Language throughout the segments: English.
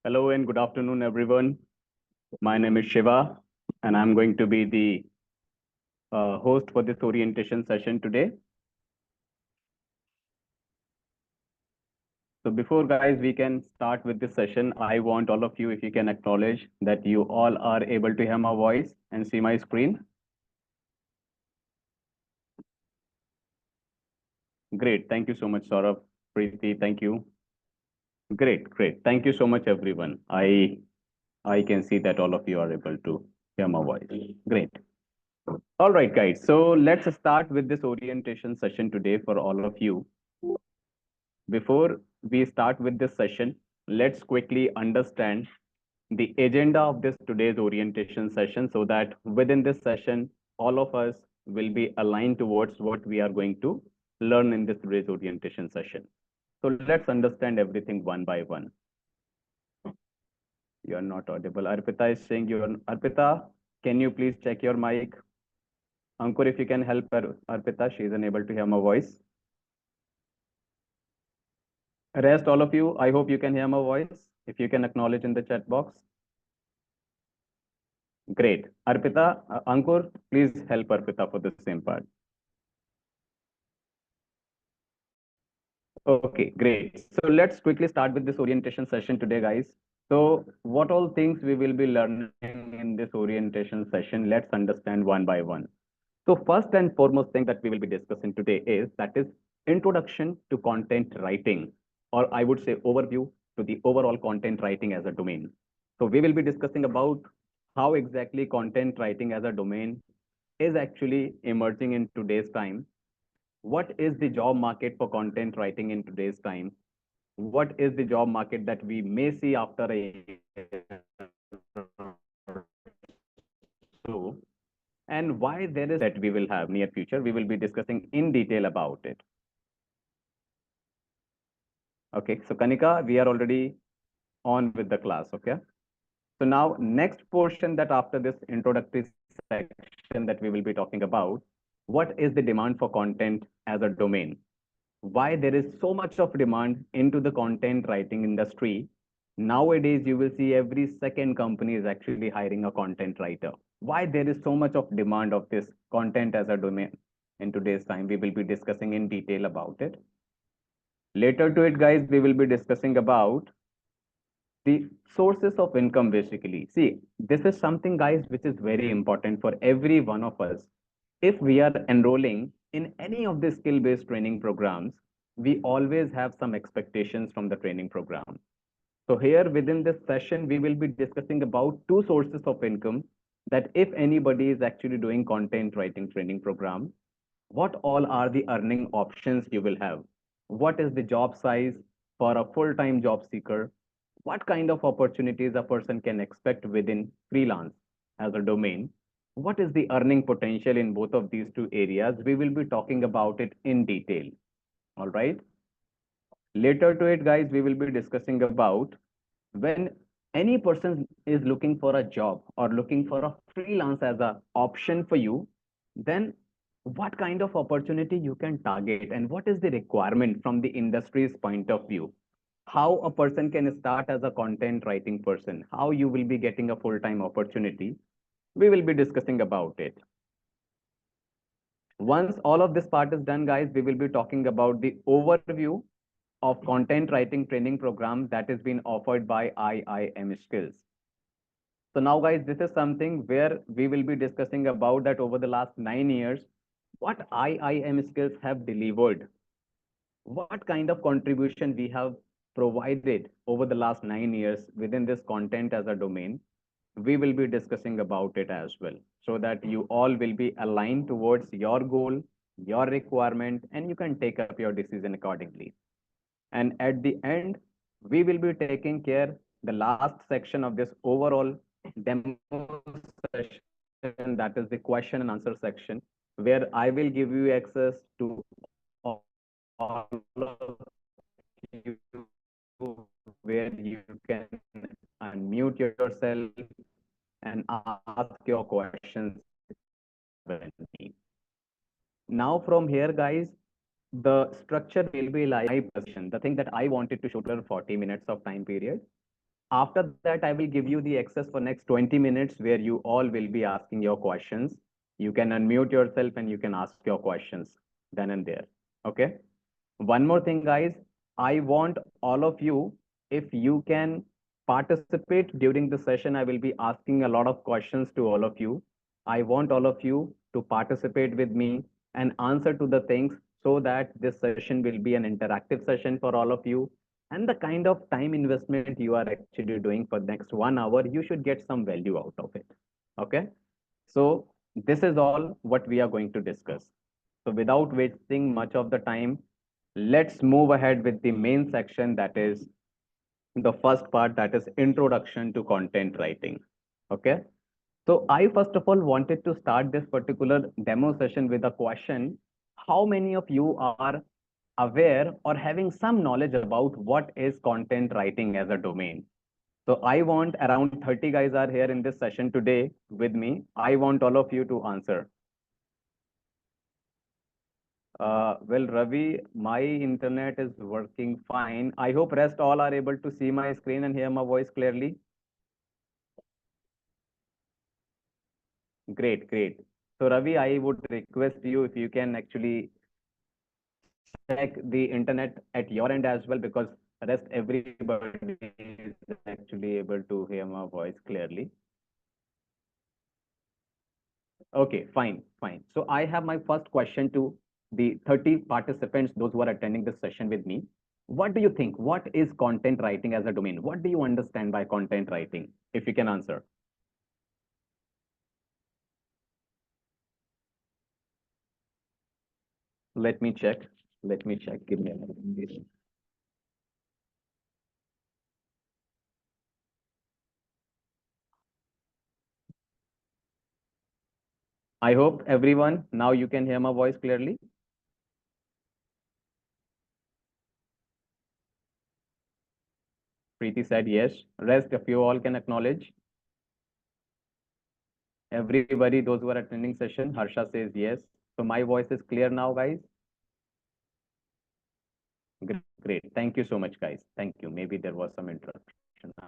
Hello and good afternoon, everyone. My name is Shiva, and I'm going to be the host for this orientation session today. So before, guys, we can start with this session, I want all of you, if you can acknowledge that you all are able to hear my voice and see my screen. Great. Thank you so much, Saurabh. Preeti, thank you. Great. Thank you so much, everyone. I can see that all of you are able to hear my voice. Great. All right, guys. So let's start with this orientation session today for all of you. Before we start with this session, let's quickly understand the agenda of this today's orientation session so that within this session, all of us will be aligned towards what we are going to learn in this today's orientation session. So let's understand everything one by one. You are not audible. Arpita is saying you are. Arpita, can you please check your mic? Ankur, if you can help Arpita, she is unable to hear my voice. Rest, all of you, I hope you can hear my voice. If you can acknowledge in the chat box. Great. Arpita, Ankur, please help Arpita for the same part. Okay, great. So let's quickly start with this orientation session today, guys. So what all things we will be learning in this orientation session, let's understand one by one. So first and foremost thing that we will be discussing today is that is introduction to content writing, or I would say overview to the overall content writing as a domain. So we will be discussing about how exactly content writing as a domain is actually emerging in today's time. What is the job market for content writing in today's time? What is the job market that we may see after a so, and why there is that we will have near future. We will be discussing in detail about it. Okay, so Kanika, we are already on with the class. Okay, so now next portion that after this introductory section that we will be talking about, what is the demand for content as a domain? Why there is so much of demand into the content writing industry. Nowadays, you will see every second company is actually hiring a content writer. Why there is so much of demand of this content as a domain in today's time? We will be discussing in detail about it. Later to it, guys, we will be discussing about the sources of income basically. See, this is something, guys, which is very important for every one of us. If we are enrolling in any of the skill-based training programs, we always have some expectations from the training program. So here within this session, we will be discussing about two sources of income that if anybody is actually doing content writing training program, what all are the earning options you will have? What is the job size for a full-time job seeker? What kind of opportunities a person can expect within freelance as a domain? What is the earning potential in both of these two areas? We will be talking about it in detail. All right. Later to it, guys, we will be discussing about when any person is looking for a job or looking for a freelance as an option for you, then what kind of opportunity you can target and what is the requirement from the industry's point of view? How a person can start as a content writing person, how you will be getting a full-time opportunity. We will be discussing about it. Once all of this part is done, guys, we will be talking about the overview of content writing training program that is being offered by IIM Skills. So now, guys, this is something where we will be discussing about that over the last 9 years, what IIM Skills have delivered, what kind of contribution we have provided over the last 9 years within this content as a domain. We will be discussing about it as well, so that you all will be aligned towards your goal, your requirement, and you can take up your decision accordingly. And at the end, we will be taking care the last section of this overall demo session, that is the question and answer section, where I will give you access to all of you, where you can unmute yourself and ask your questions. Now from here, guys, the structure will be like my position. The thing that I wanted to show for 40 minutes of time period. After that, I will give you the access for next 20 minutes where you all will be asking your questions. You can unmute yourself and you can ask your questions then and there. Okay. One more thing, guys. I want all of you, if you can participate during the session, I will be asking a lot of questions to all of you. I want all of you to participate with me and answer to the things so that this session will be an interactive session for all of you. And the kind of time investment you are actually doing for next 1 hour, you should get some value out of it. Okay. So this is all what we are going to discuss. So without wasting much of the time, let's move ahead with the main section, that is the first part, that is introduction to content writing. Okay. So I first of all wanted to start this particular demo session with a question. How many of you are aware or having some knowledge about what is content writing as a domain? So I want around 30 guys are here in this session today with me. I want all of you to answer. Well, Ravi, my internet is working fine. I hope rest all are able to see my screen and hear my voice clearly. Great, great. So Ravi, I would request you if you can actually check the internet at your end as well, because rest everybody is actually able to hear my voice clearly. Okay, fine, fine. So I have my first question to the 30 participants, those who are attending this session with me. What do you think? What is content writing as a domain? What do you understand by content writing? If you can answer. Let me check. Let me check. Give me a minute, please. I hope everyone now you can hear my voice clearly. Preeti said yes. Rest, if you all can acknowledge. Everybody, those who are attending session, Harsha says yes. So my voice is clear now, guys. Great. Thank you so much, guys. Thank you. Maybe there was some interruption.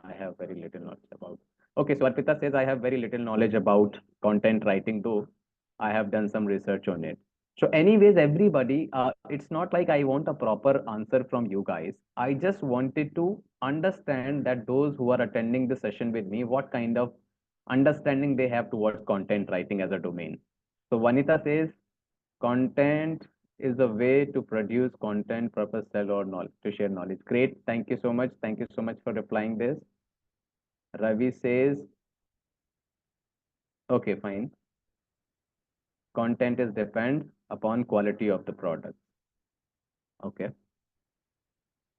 I have very little knowledge about. Okay, so Arpita says I have very little knowledge about content writing, though I have done some research on it. So, anyways, everybody, it's not like I want a proper answer from you guys. I just wanted to understand that those who are attending the session with me, what kind of understanding they have towards content writing as a domain. So, Vanita says content is a way to produce content, purpose, sell, or knowledge, to share knowledge. Great. Thank you so much. Thank you so much for replying this. Ravi says, okay, fine. Content is depend upon quality of the product. Okay.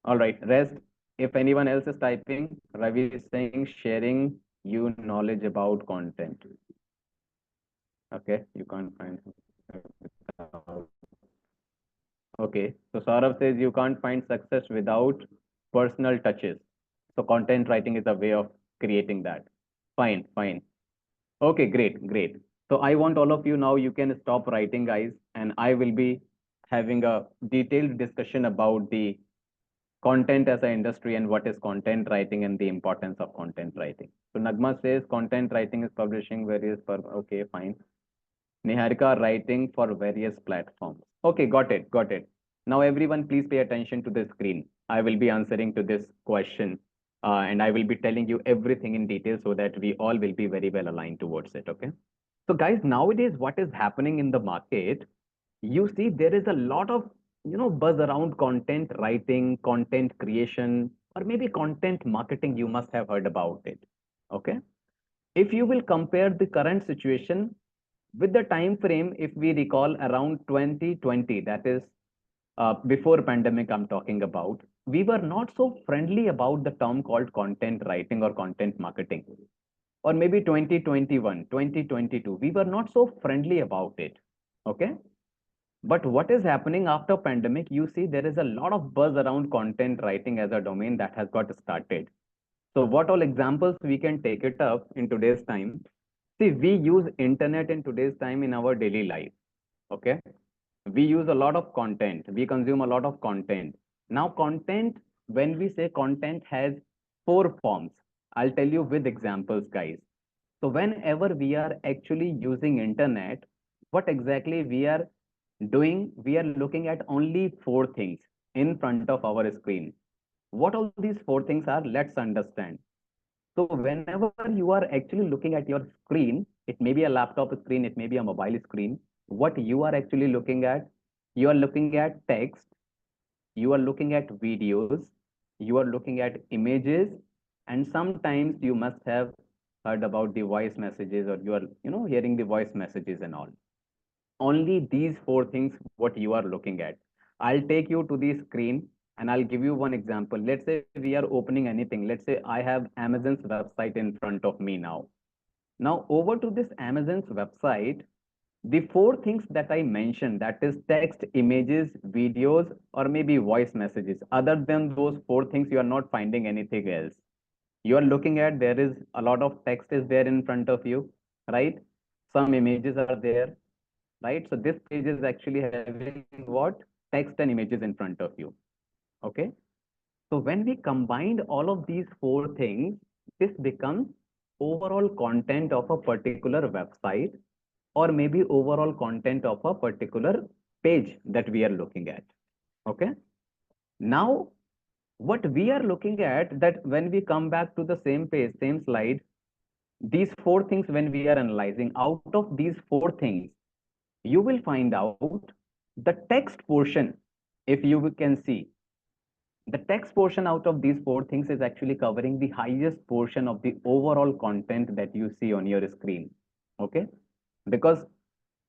All right. Rest. If anyone else is typing, Ravi is saying sharing you knowledge about content. Okay. You can't find. Okay. So Saurav says you can't find success without personal touches. So content writing is a way of creating that. Fine, fine. Okay, great, great. So I want all of you now, you can stop writing, guys, and I will be having a detailed discussion about the content as an industry and what is content writing and the importance of content writing. So Nagma says content writing is publishing various, okay, fine. Niharika writing for various platforms. Okay, got it, got it. Now everyone please pay attention to the screen. I will be answering to this question and I will be telling you everything in detail so that we all will be very well aligned towards it, okay? So guys, nowadays what is happening in the market, you see there is a lot of, buzz around content writing, content creation, or maybe content marketing. You must have heard about it, okay? If you will compare the current situation with the time frame, if we recall around 2020, that is before pandemic I'm talking about, we were not so friendly about the term called content writing or content marketing. Or maybe 2021, 2022, we were not so friendly about it. Okay. But what is happening after pandemic, you see there is a lot of buzz around content writing as a domain that has got started. So what all examples we can take it up in today's time? See, we use internet in today's time in our daily life. Okay. We use a lot of content. We consume a lot of content. Now, content, when we say content has four forms. I'll tell you with examples, guys. So whenever we are actually using internet, what exactly we are doing, we are looking at only four things in front of our screen. What all these four things are, let's understand. So whenever you are actually looking at your screen, it may be a laptop screen, it may be a mobile screen. What you are actually looking at, you are looking at text, you are looking at videos, you are looking at images, and sometimes you must have heard about the voice messages, or you are, hearing the voice messages and all. Only these four things what you are looking at. I'll take you to the screen and I'll give you one example. Let's say we are opening anything. Let's say I have Amazon's website in front of me now. Now over to this Amazon's website, the four things that I mentioned, that is text, images, videos, or maybe voice messages. Other than those four things, you are not finding anything else. You are looking at, there is a lot of text is there in front of you, right? Some images are there, right? So this page is actually having what? Text and images in front of you. Okay. So when we combined all of these four things, this becomes overall content of a particular website, or maybe overall content of a particular page that we are looking at. Okay. Now, what we are looking at, that when we come back to the same page, same slide, these four things, when we are analyzing, out of these four things, you will find out the text portion. If you can see, the text portion out of these four things is actually covering the highest portion of the overall content that you see on your screen. Okay. Because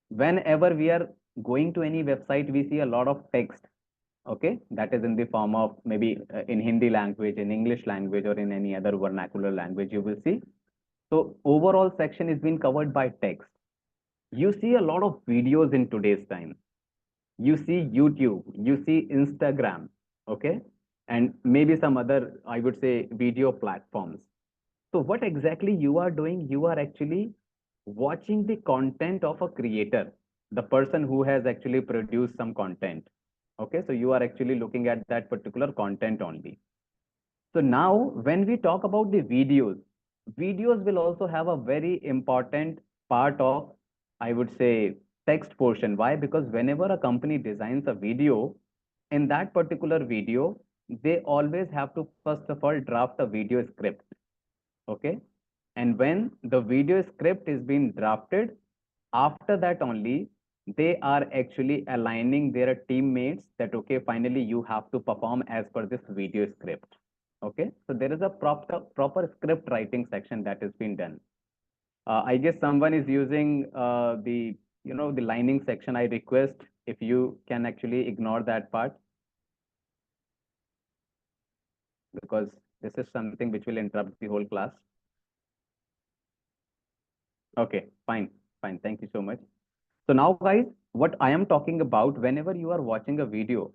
whenever we are going to any website, we see a lot of text. Okay. That is in the form of maybe in Hindi language, in English language, or in any other vernacular language, you will see. So overall section is being covered by text. You see a lot of videos in today's time. You see YouTube, you see Instagram, okay, and maybe some other, I would say, video platforms. So what exactly you are doing, you are actually watching the content of a creator, the person who has actually produced some content. Okay, so you are actually looking at that particular content only. So now when we talk about the videos, videos will also have a very important part of, I would say, text portion. Why? Because whenever a company designs a video, in that particular video, they always have to first of all draft a video script. Okay. And when the video script is being drafted, after that only, they are actually aligning their teammates that, okay, finally you have to perform as per this video script. Okay. So there is a proper script writing section that has been done. I guess someone is using the lining section. I request if you can actually ignore that part, because this is something which will interrupt the whole class. Okay, fine, fine. Thank you so much. So now, guys, what I am talking about, whenever you are watching a video,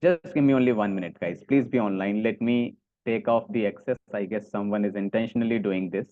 just give me only 1 minute, guys. Please be online. Let me take off the access. I guess someone is intentionally doing this.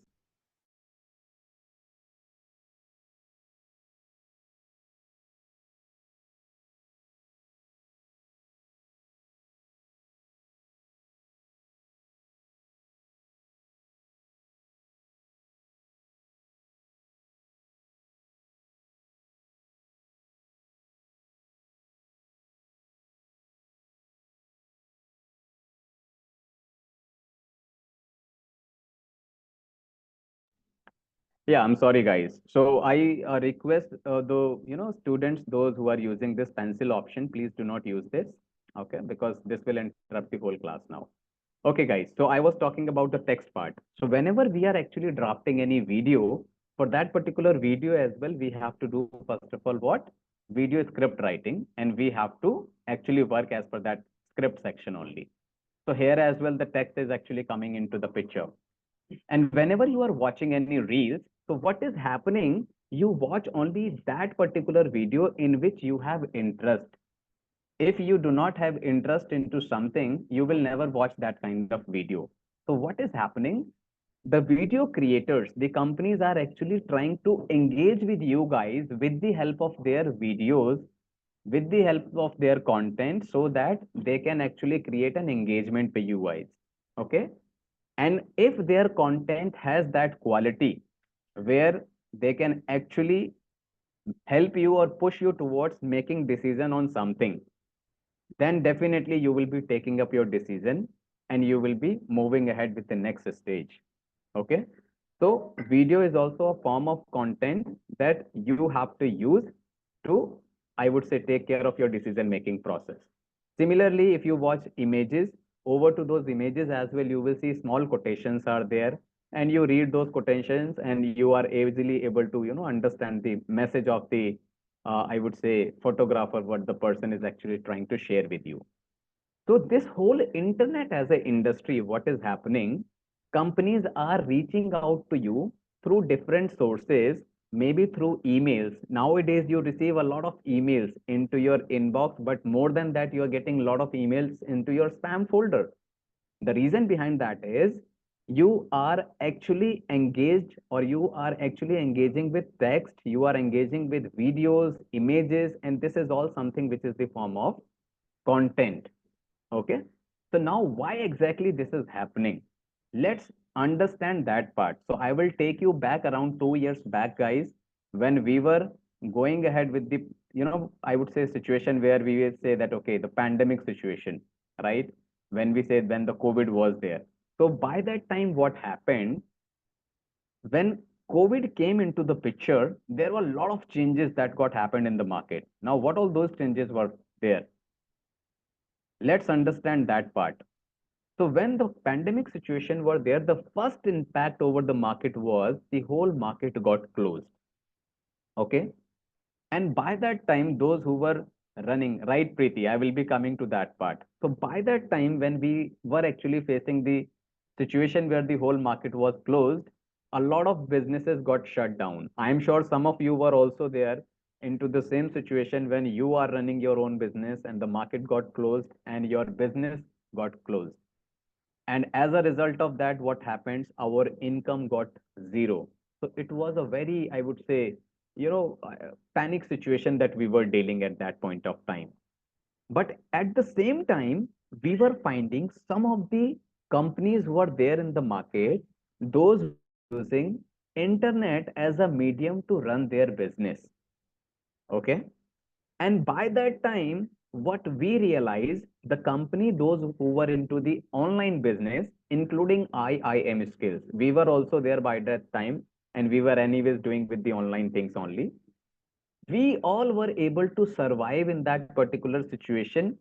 Yeah, I'm sorry, guys. So I request the students, those who are using this pencil option, please do not use this. Okay, because this will interrupt the whole class now. Okay, guys. So I was talking about the text part. So whenever we are actually drafting any video, for that particular video as well, we have to do first of all what? Video script writing, and we have to actually work as per that script section only. So here as well, the text is actually coming into the picture. And whenever you are watching any reels, so what is happening? You watch only that particular video in which you have interest. If you do not have interest into something, you will never watch that kind of video. So what is happening? The video creators, the companies are actually trying to engage with you guys with the help of their videos, with the help of their content, so that they can actually create an engagement with you guys. Okay. And if their content has that quality where they can actually help you or push you towards making decision on something, then definitely you will be taking up your decision and you will be moving ahead with the next stage. Okay. So video is also a form of content that you have to use to, I would say, take care of your decision making process. Similarly, if you watch images, over to those images as well, you will see small quotations are there, and you read those quotations and you are easily able to, understand the message of the, I would say, photographer, what the person is actually trying to share with you. So this whole internet as an industry, what is happening? Companies are reaching out to you through different sources, maybe through emails. Nowadays, you receive a lot of emails into your inbox, but more than that, you are getting a lot of emails into your spam folder. The reason behind that is you are actually engaged, or you are actually engaging with text, you are engaging with videos, images, and this is all something which is the form of content. Okay. So now why exactly this is happening? Let's understand that part. So I will take you back around 2 years back, guys, when we were going ahead with the, I would say situation where we will say that, okay, the pandemic situation, right? When we said when the COVID was there. So by that time, what happened when COVID came into the picture, there were a lot of changes that got happened in the market. Now, what all those changes were there? Let's understand that part. So when the pandemic situation were there, the first impact over the market was the whole market got closed. Okay. And by that time, those who were running, right, Preeti, I will be coming to that part. So by that time, when we were actually facing the situation where the whole market was closed, a lot of businesses got shut down. I'm sure some of you were also there into the same situation when you are running your own business and the market got closed and your business got closed. And as a result of that, what happens? Our income got zero. So it was a very, I would say, panic situation that we were dealing at that point of time. But at the same time, we were finding some of the companies who are there in the market, those who were using internet as a medium to run their business. Okay. And by that time, what we realized, the company, those who were into the online business, including IIM skills, we were also there by that time, and we were anyways doing with the online things only. We all were able to survive in that particular situation,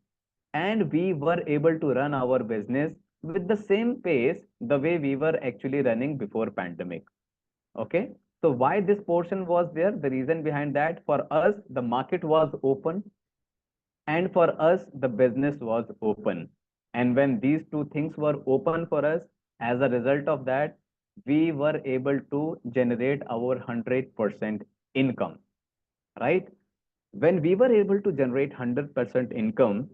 and we were able to run our business with the same pace the way we were actually running before pandemic. Okay. So why this portion was there? The reason behind that, for us, the market was open, and for us, the business was open. And when these two things were open for us, as a result of that, we were able to generate our 100% income, right? When we were able to generate 100% income,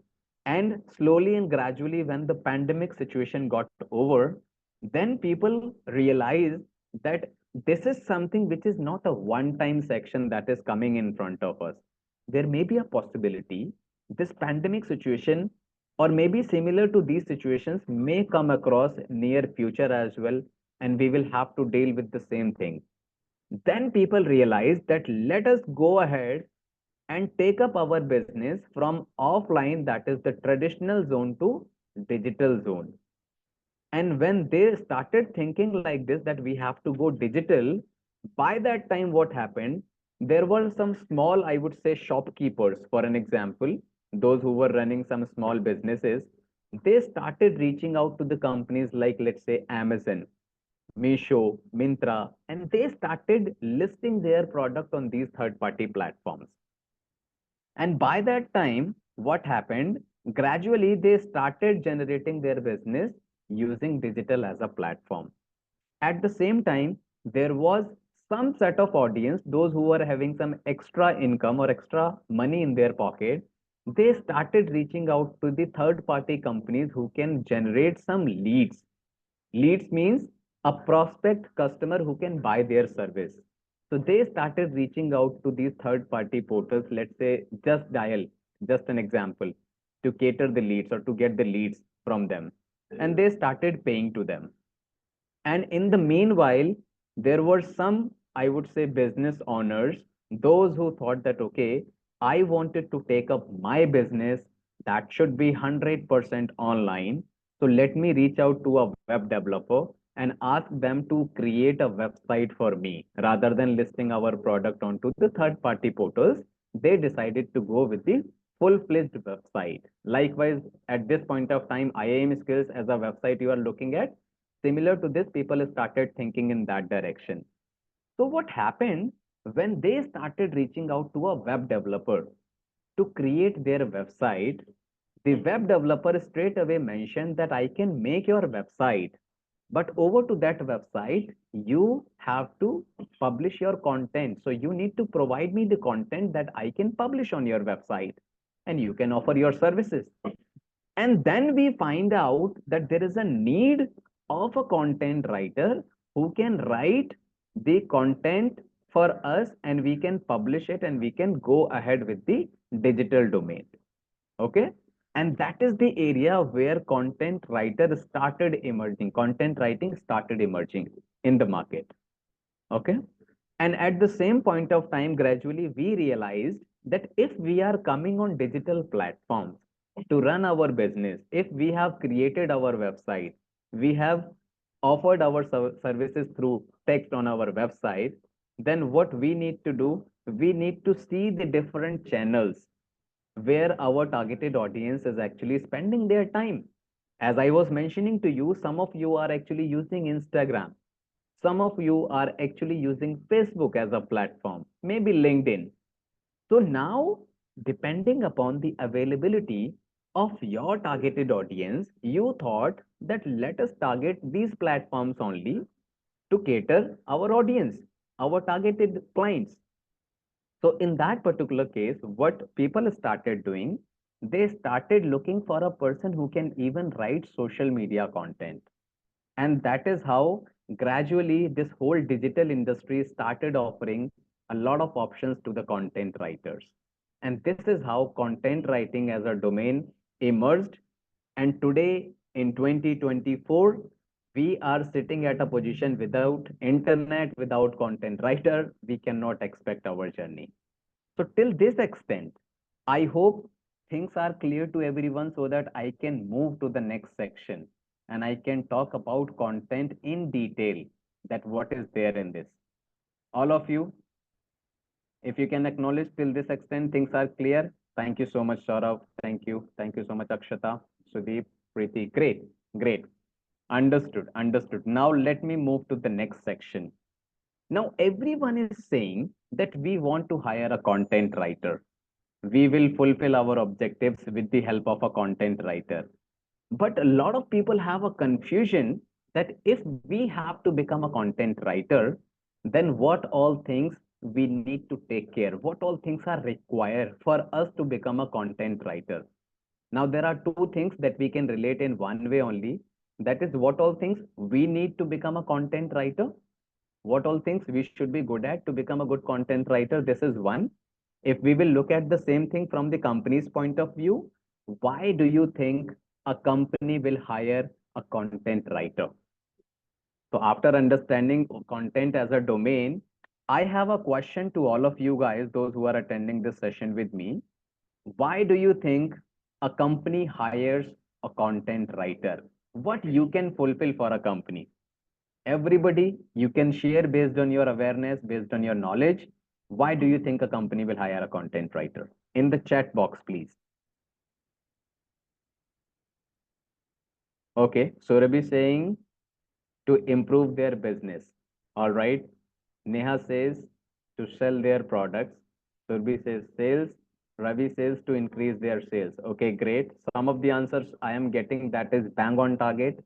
and slowly and gradually, when the pandemic situation got over, then people realized that this is something which is not a one-time section that is coming in front of us. There may be a possibility this pandemic situation, or maybe similar to these situations, may come across near future as well, and we will have to deal with the same thing. Then people realize that let us go ahead and take up our business from offline, that is the traditional zone, to digital zone. And when they started thinking like this, that we have to go digital, by that time, what happened? There were some small, I would say, shopkeepers, for an example, those who were running some small businesses. They started reaching out to the companies like, let's say, Amazon, Meesho, Mintra, and they started listing their product on these third party platforms. And by that time, what happened? Gradually, they started generating their business using digital as a platform. At the same time, there was some set of audience, those who were having some extra income or extra money in their pocket. They started reaching out to the third party companies who can generate some leads. Leads means a prospect customer who can buy their service. So they started reaching out to these third party portals, let's say Just Dial, just an example, to cater the leads or to get the leads from them. And they started paying to them. And in the meanwhile, there were some, I would say, business owners, those who thought that, okay, I wanted to take up my business that should be 100% online. So let me reach out to a web developer and ask them to create a website for me rather than listing our product onto the third party portals. They decided to go with the full-fledged website. Likewise, at this point of time, IAM Skills as a website you are looking at, similar to this, people started thinking in that direction. So what happened when they started reaching out to a web developer to create their website? The web developer straight away mentioned that I can make your website, but over to that website, you have to publish your content. So you need to provide me the content that I can publish on your website and you can offer your services. And then we find out that there is a need of a content writer who can write the content for us and we can publish it and we can go ahead with the digital domain. Okay. And that is the area where content writer started emerging. Content writing started emerging in the market. Okay. And at the same point of time, gradually we realized that if we are coming on digital platforms to run our business, if we have created our website, we have offered our services through text on our website, then what we need to do, we need to see the different channels where our targeted audience is actually spending their time. As I was mentioning to you, some of you are actually using Instagram. Some of you are actually using Facebook as a platform, maybe LinkedIn. So now, depending upon the availability of your targeted audience, you thought that let us target these platforms only to cater our audience, our targeted clients. So in that particular case, what people started doing, they started looking for a person who can even write social media content. And that is how gradually this whole digital industry started offering a lot of options to the content writers. And this is how content writing as a domain emerged. And today in 2024, we are sitting at a position without internet, without content writer, we cannot expect our journey. So till this extent, I hope things are clear to everyone so that I can move to the next section and I can talk about content in detail, that what is there in this. All of you, if you can acknowledge till this extent, things are clear. Thank you so much, Saurav. Thank you. Thank you so much, Akshata, Sudeep, Preeti. Great, great. Understood, understood. Now let me move to the next section. Now everyone is saying that we want to hire a content writer. We will fulfill our objectives with the help of a content writer. But a lot of people have a confusion that if we have to become a content writer, then what all things we need to take care, what all things are required for us to become a content writer. Now, there are two things that we can relate in one way only. That is, what all things we need to become a content writer, what all things we should be good at to become a good content writer. This is one. If we will look at the same thing from the company's point of view, why do you think a company will hire a content writer? So after understanding content as a domain, I have a question to all of you guys, those who are attending this session with me. Why do you think a company hires a content writer? What you can fulfill for a company? Everybody, you can share based on your awareness, based on your knowledge. Why do you think a company will hire a content writer? In the chat box, please. Okay, Surabhi saying to improve their business. All right. Neha says to sell their products. Surabhi says sales. Ravi says to increase their sales. Okay, great. Some of the answers I am getting that is bang on target.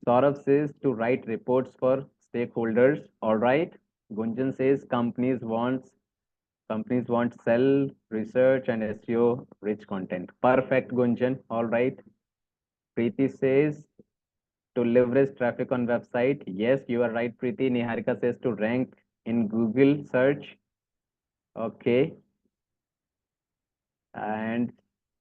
Saurav says to write reports for stakeholders. All right. Gunjan says companies want sell, research, and SEO rich content. Perfect, Gunjan. All right. Preeti says to leverage traffic on website. Yes, you are right, Preeti. Niharika says to rank in Google search. Okay. And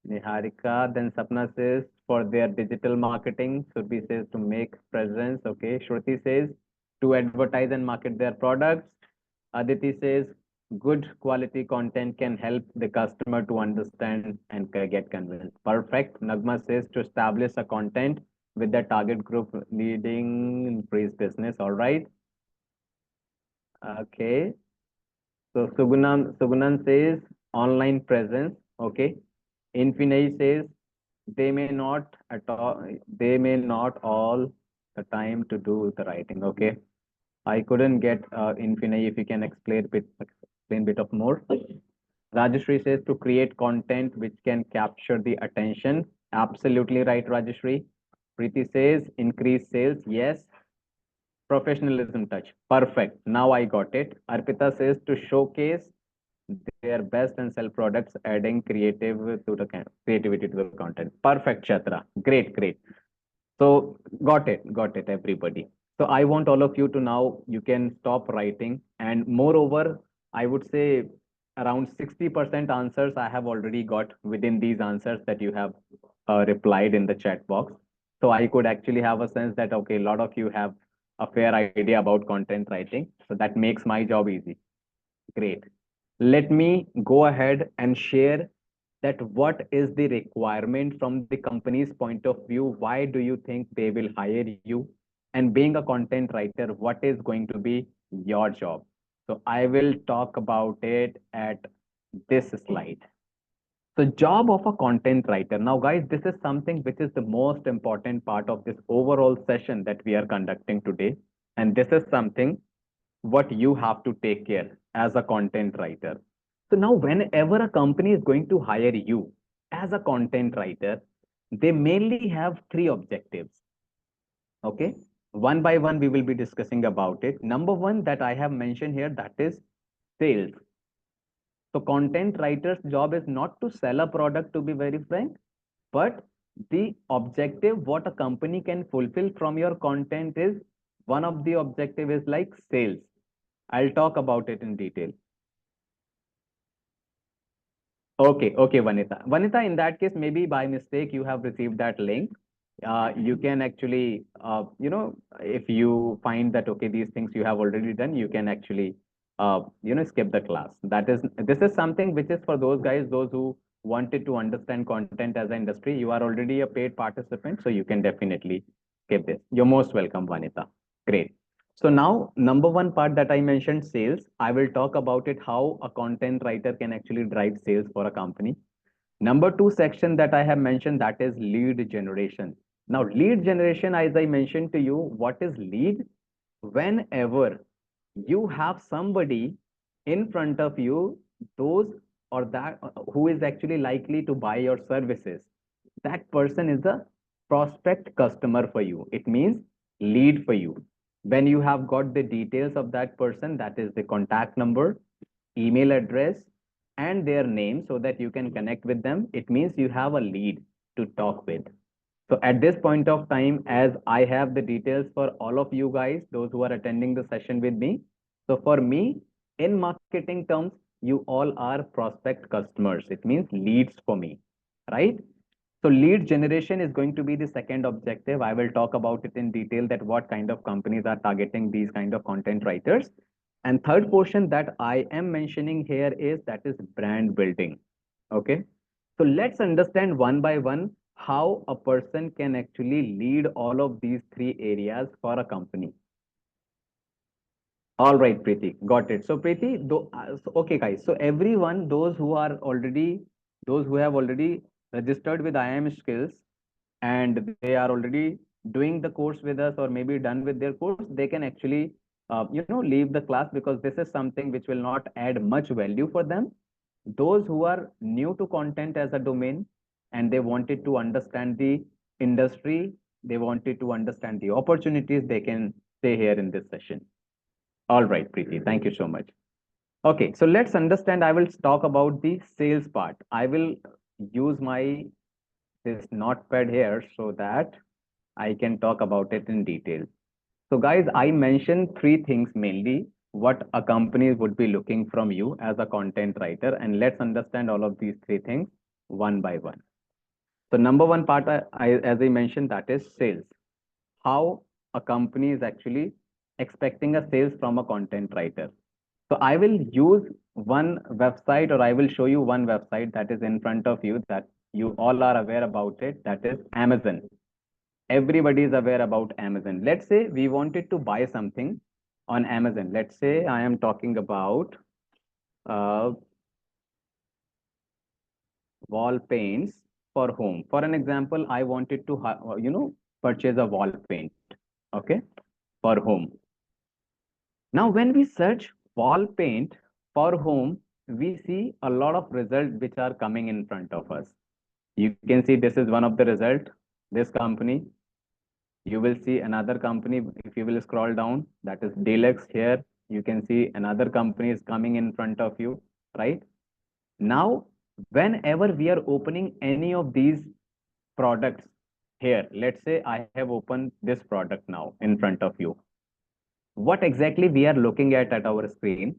Niharika, then Sapna says for their digital marketing. Surbhi says to make presence. Okay. Shruti says to advertise and market their products. Aditi says good quality content can help the customer to understand and get convinced. Perfect. Nagma says to establish a content with the target group leading increased business. All right. Okay. So Sugunan says online presence. Okay. Infinity says they may not all the time to do the writing. Okay. I couldn't get Infinity, if you can explain bit of more. Rajeshri says to create content which can capture the attention. Absolutely right, Rajeshri. Preeti says increase sales. Yes. Professionalism touch. Perfect. Now I got it. Arpita says to showcase their best and sell products, adding creativity to the content. Perfect, Chatra. Great, great. So got it, everybody. So I want all of you to now you can stop writing, and moreover, I would say around 60% answers I have already got within these answers that you have replied in the chat box. So I could actually have a sense that okay, a lot of you have a fair idea about content writing. So that makes my job easy. Great. Let me go ahead and share that what is the requirement from the company's point of view. Why do you think they will hire you? And being a content writer, what is going to be your job? So I will talk about it at this slide. So job of a content writer. Now, guys, this is something which is the most important part of this overall session that we are conducting today. And this is something what you have to take care as a content writer. So now whenever a company is going to hire you as a content writer, they mainly have three objectives. Okay. One by one, we will be discussing about it. Number one that I have mentioned here, that is sales. So content writer's job is not to sell a product, to be very frank, but the objective what a company can fulfill from your content is one of the objective is like sales. I'll talk about it in detail. Okay, okay, Vanita. Vanita, in that case, maybe by mistake you have received that link. You can actually, if you find that okay, these things you have already done, you can actually, skip the class. This is something which is for those guys, those who wanted to understand content as an industry. You are already a paid participant, so you can definitely skip this. You're most welcome, Vanita. Great. So now, number one part that I mentioned, sales, I will talk about it, how a content writer can actually drive sales for a company. Number two section that I have mentioned, that is lead generation. Now, lead generation, as I mentioned to you, what is lead? Whenever you have somebody in front of you, those or that who is actually likely to buy your services, that person is the prospect customer for you. It means lead for you. When you have got the details of that person, that is the contact number, email address, and their name so that you can connect with them, it means you have a lead to talk with. So at this point of time, as I have the details for all of you guys, those who are attending the session with me. So for me, in marketing terms, you all are prospect customers. It means leads for me, right? So lead generation is going to be the second objective. I will talk about it in detail that what kind of companies are targeting these kind of content writers. And third portion that I am mentioning here is that is brand building. Okay. So let's understand one by one how a person can actually lead all of these three areas for a company. All right, Preeti, got it. So Preeti, okay, guys. So everyone, those who have already registered with IIM Skills, and they are already doing the course with us or maybe done with their course, they can actually, leave the class because this is something which will not add much value for them. Those who are new to content as a domain and they wanted to understand the industry, they wanted to understand the opportunities, they can stay here in this session. All right, Preeti, thank you so much. Okay, so let's understand. I will talk about the sales part. I will use this notepad here so that I can talk about it in detail. So guys, I mentioned three things mainly what a company would be looking from you as a content writer, and let's understand all of these three things one by one. So number one part, as I mentioned, that is sales. How a company is actually expecting a sales from a content writer. So I will use one website, or I will show you one website that is in front of you, that you all are aware about it. That is Amazon. Everybody is aware about Amazon. Let's say we wanted to buy something on Amazon. Let's say I am talking about uh, wall paints for home. For an example, I wanted to, purchase a wall paint, okay, for home. Now, when we search wall paint for home, we see a lot of results which are coming in front of us. You can see this is one of the result, this company. You will see another company. If you will scroll down, that is Deluxe here. You can see another company is coming in front of you, right? Now, whenever we are opening any of these products here, let's say I have opened this product now in front of you. What exactly we are looking at our screen?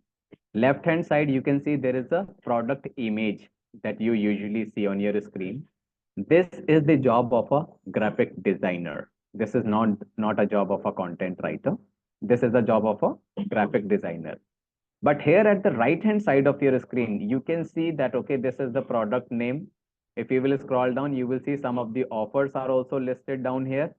Left hand side, you can see there is a product image that you usually see on your screen. This is the job of a graphic designer. This is not a job of a content writer. This is a job of a graphic designer. But here at the right hand side of your screen, you can see that, okay, this is the product name. If you will scroll down, you will see some of the offers are also listed down here.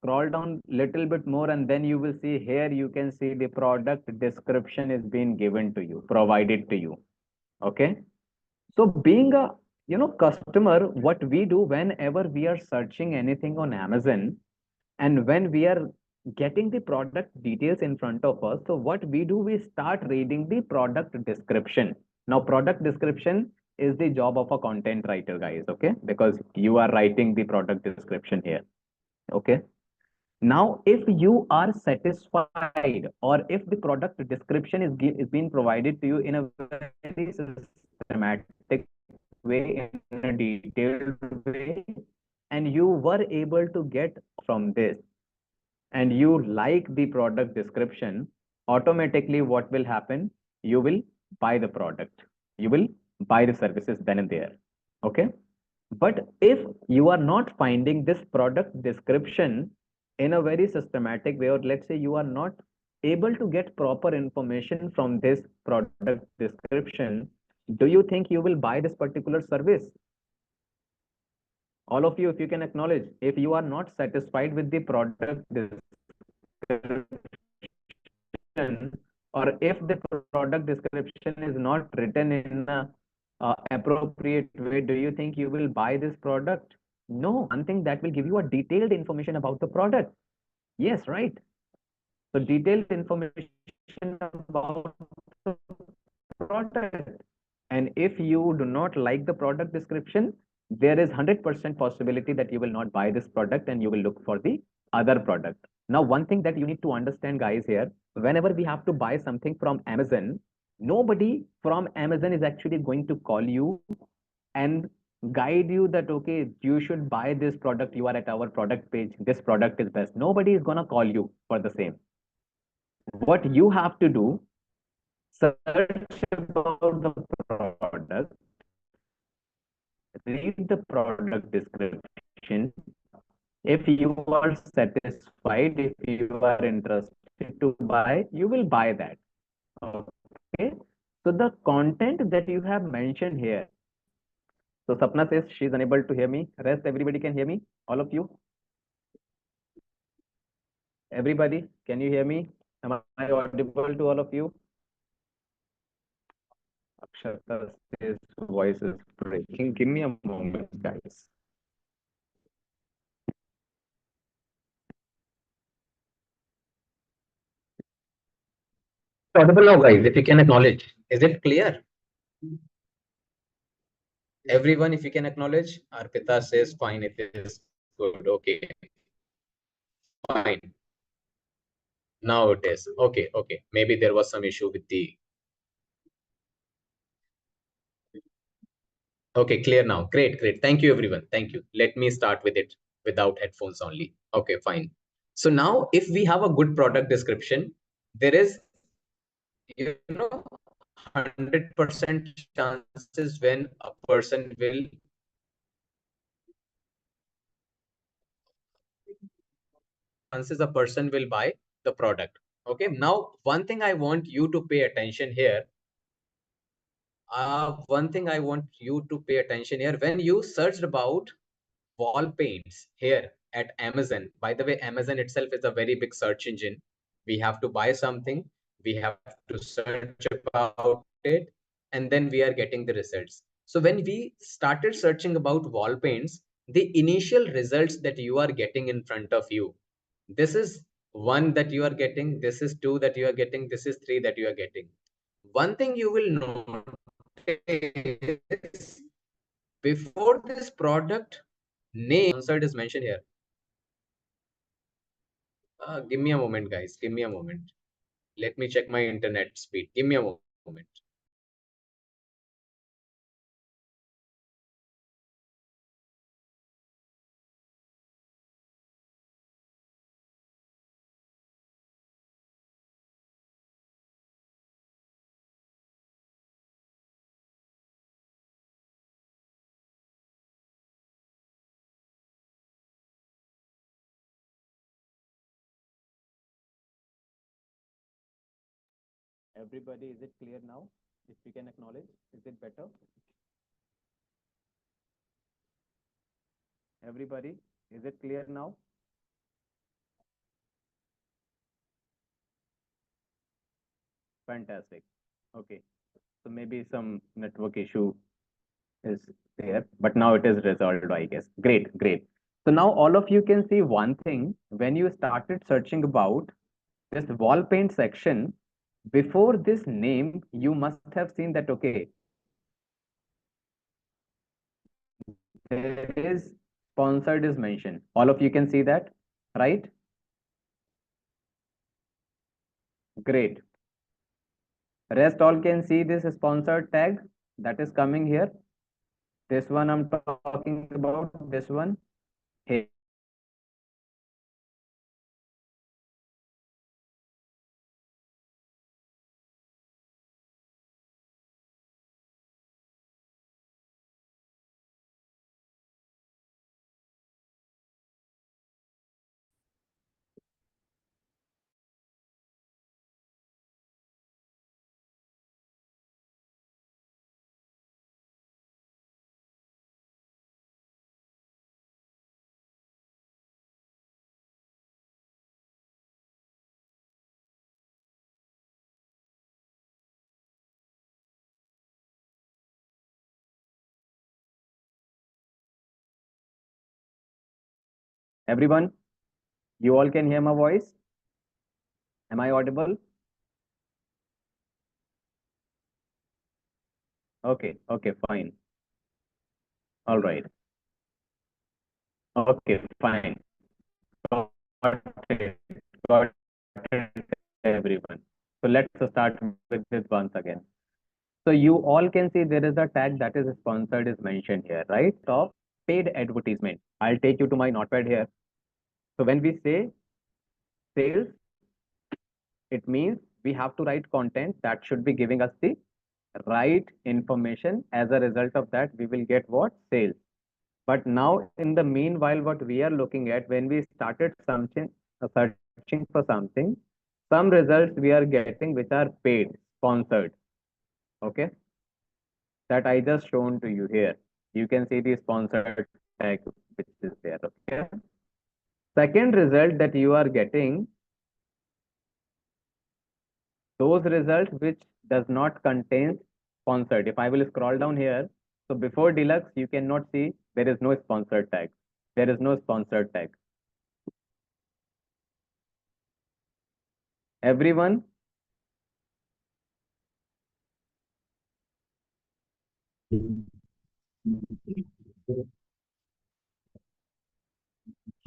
Scroll down little bit more, and then you will see here, you can see the product description is being given to you, provided to you. Okay. So being a customer, what we do whenever we are searching anything on Amazon, and when we are getting the product details in front of us, so what we do, we start reading the product description. Now, product description is the job of a content writer, guys, okay? Because you are writing the product description here, okay? Now, if you are satisfied, or if the product description is being provided to you in a very systematic way, in a detailed way, and you were able to get from this, and you like the product description, automatically what will happen? You will buy the product. You will buy the services then and there. Okay. But if you are not finding this product description in a very systematic way, or let's say you are not able to get proper information from this product description, do you think you will buy this particular service? All of you, if you can acknowledge, if you are not satisfied with the product description, or if the product description is not written in a appropriate way, do you think you will buy this product? No, something that will give you a detailed information about the product. Yes, right. So detailed information about the product. And if you do not like the product description, there is 100% possibility that you will not buy this product and you will look for the other product. Now, one thing that you need to understand, guys, here, whenever we have to buy something from Amazon, nobody from Amazon is actually going to call you and guide you that, okay, you should buy this product. You are at our product page. This product is best. Nobody is going to call you for the same. What you have to do, search about the product, read the product description. If you are satisfied, if you are interested to buy, you will buy that. Okay. So the content that you have mentioned here. So Sapna says she's unable to hear me. Rest, everybody can hear me. All of you. Everybody, can you hear me? Am I audible to all of you? Akshata says voice is breaking. Give me a moment, guys. Audible now, guys, if you can acknowledge. Is it clear? Everyone, if you can acknowledge. Arpita says fine, it is good. Okay, fine. Now it is. Okay, okay. Maybe there was some issue with the. Okay, clear now. Great, great. Thank you, everyone. Thank you. Let me start with it without headphones only. Okay, fine. So now, if we have a good product description, there is, 100% chances when a person will chances a person will buy the product. Okay, now one thing I want you to pay attention here. One thing I want you to pay attention here, when you searched about wall paints here at Amazon. By the way, Amazon itself is a very big search engine. We have to buy something, we have to search about it, and then we are getting the results. So when we started searching about wall paints, the initial results that you are getting in front of you, this is one that you are getting, this is two that you are getting, this is three that you are getting. One thing you will notice, before this product name sponsored is mentioned here. Give me a moment, guys. Give me a moment. Let me check my internet speed. Give me a moment. Everybody, is it clear now? If we can acknowledge, is it better? Everybody, is it clear now? Fantastic. Okay. So maybe some network issue is there, but now it is resolved, I guess. Great, great. So now all of you can see one thing. When you started searching about this wall paint section, before this name, you must have seen that, okay, there is sponsored is mentioned. All of you can see that, right? Great. Rest all can see this sponsored tag that is coming here. This one I'm talking about, this one. Hey. Everyone, you all can hear my voice? Am I audible? Okay, okay, fine. All right. Okay, fine. Got it. Got it, everyone. So let's start with this once again. So you all can see there is a tag that is sponsored is mentioned here, right? Top paid advertisement. I'll take you to my notepad here. So when we say sales, it means we have to write content that should be giving us the right information. As a result of that, we will get what? Sales. But now, in the meanwhile, what we are looking at, when we started something, searching for something, some results we are getting which are paid, sponsored. Okay, that I just shown to you here. You can see the sponsored tag which is there. Okay. Second result that you are getting, those results which does not contain sponsored. If I will scroll down here, so before deluxe, you cannot see there is no sponsored tag. There is no sponsored tag. Everyone,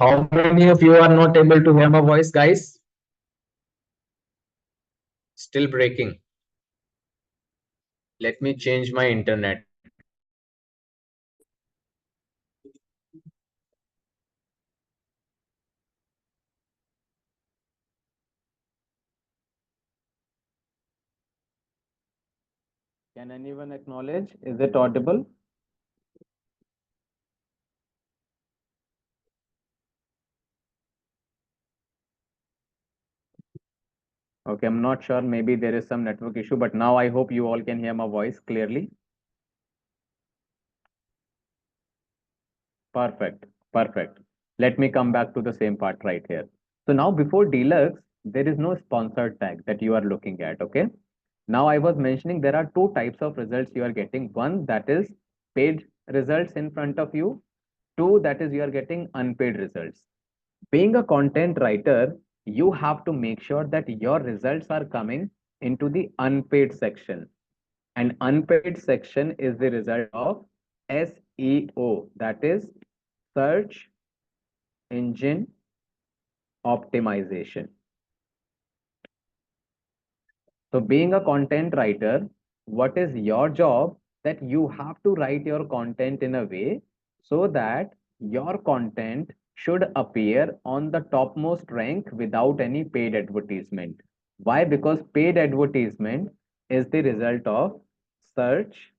How many of you are not able to hear my voice, guys? Still breaking. Let me change my internet. can anyone acknowledge? Is it audible? Okay, I'm not sure. Maybe there is some network issue, but now I hope you all can hear my voice clearly. Perfect. Perfect. Let me come back to the same part right here. So now before Deluxe, there is no sponsored tag that you are looking at. Okay. Now I was mentioning there are two types of results you are getting. One that is paid results in front of you. Two, that is you are getting unpaid results. Being a content writer, you have to make sure that your results are coming into the unpaid section. And unpaid section is the result of SEO, that is search engine optimization. So being a content writer, what is your job? That you have to write your content in a way so that your content should appear on the topmost rank without any paid advertisement. Why? Because paid advertisement is the result of search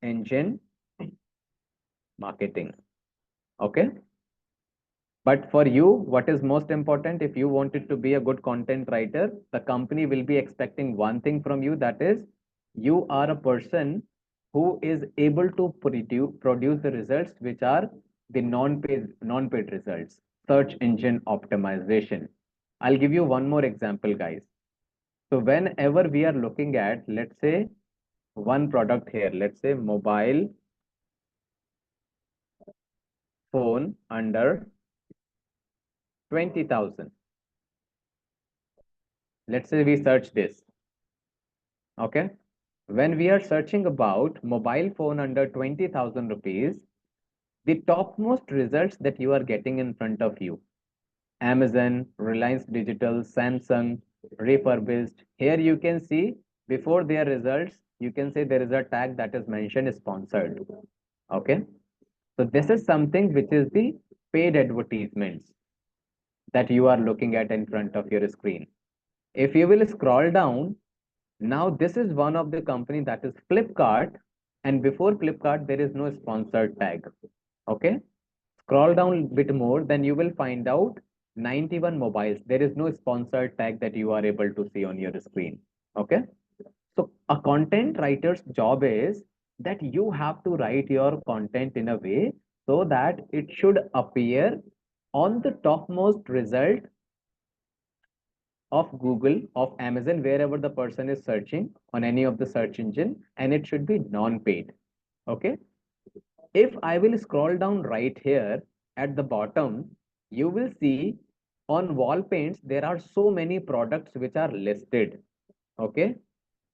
engine marketing. Okay. But for you, what is most important, if you wanted to be a good content writer, the company will be expecting one thing from you, that is, you are a person who is able to produce the results which are the non-paid results, search engine optimization. I'll give you one more example, guys. So whenever we are looking at, let's say, one product here, let's say mobile phone under 20,000. Let's say we search this. Okay. When we are searching about mobile phone under 20,000 rupees, the topmost results that you are getting in front of you, Amazon, Reliance Digital, Samsung, refurbished. Here you can see before their results, you can say there is a tag that is mentioned sponsored. Okay. So this is something which is the paid advertisements that you are looking at in front of your screen. If you will scroll down, now this is one of the company, that is Flipkart, and before Flipkart there is no sponsored tag. Okay, scroll down a bit more, then you will find out 91 mobiles. There is no sponsored tag that you are able to see on your screen. Okay, so a content writer's job is that you have to write your content in a way so that it should appear on the topmost result of Google, of Amazon, wherever the person is searching on any of the search engine, and it should be non-paid. Okay. If I will scroll down right here at the bottom, you will see on wall paints, there are so many products which are listed. Okay.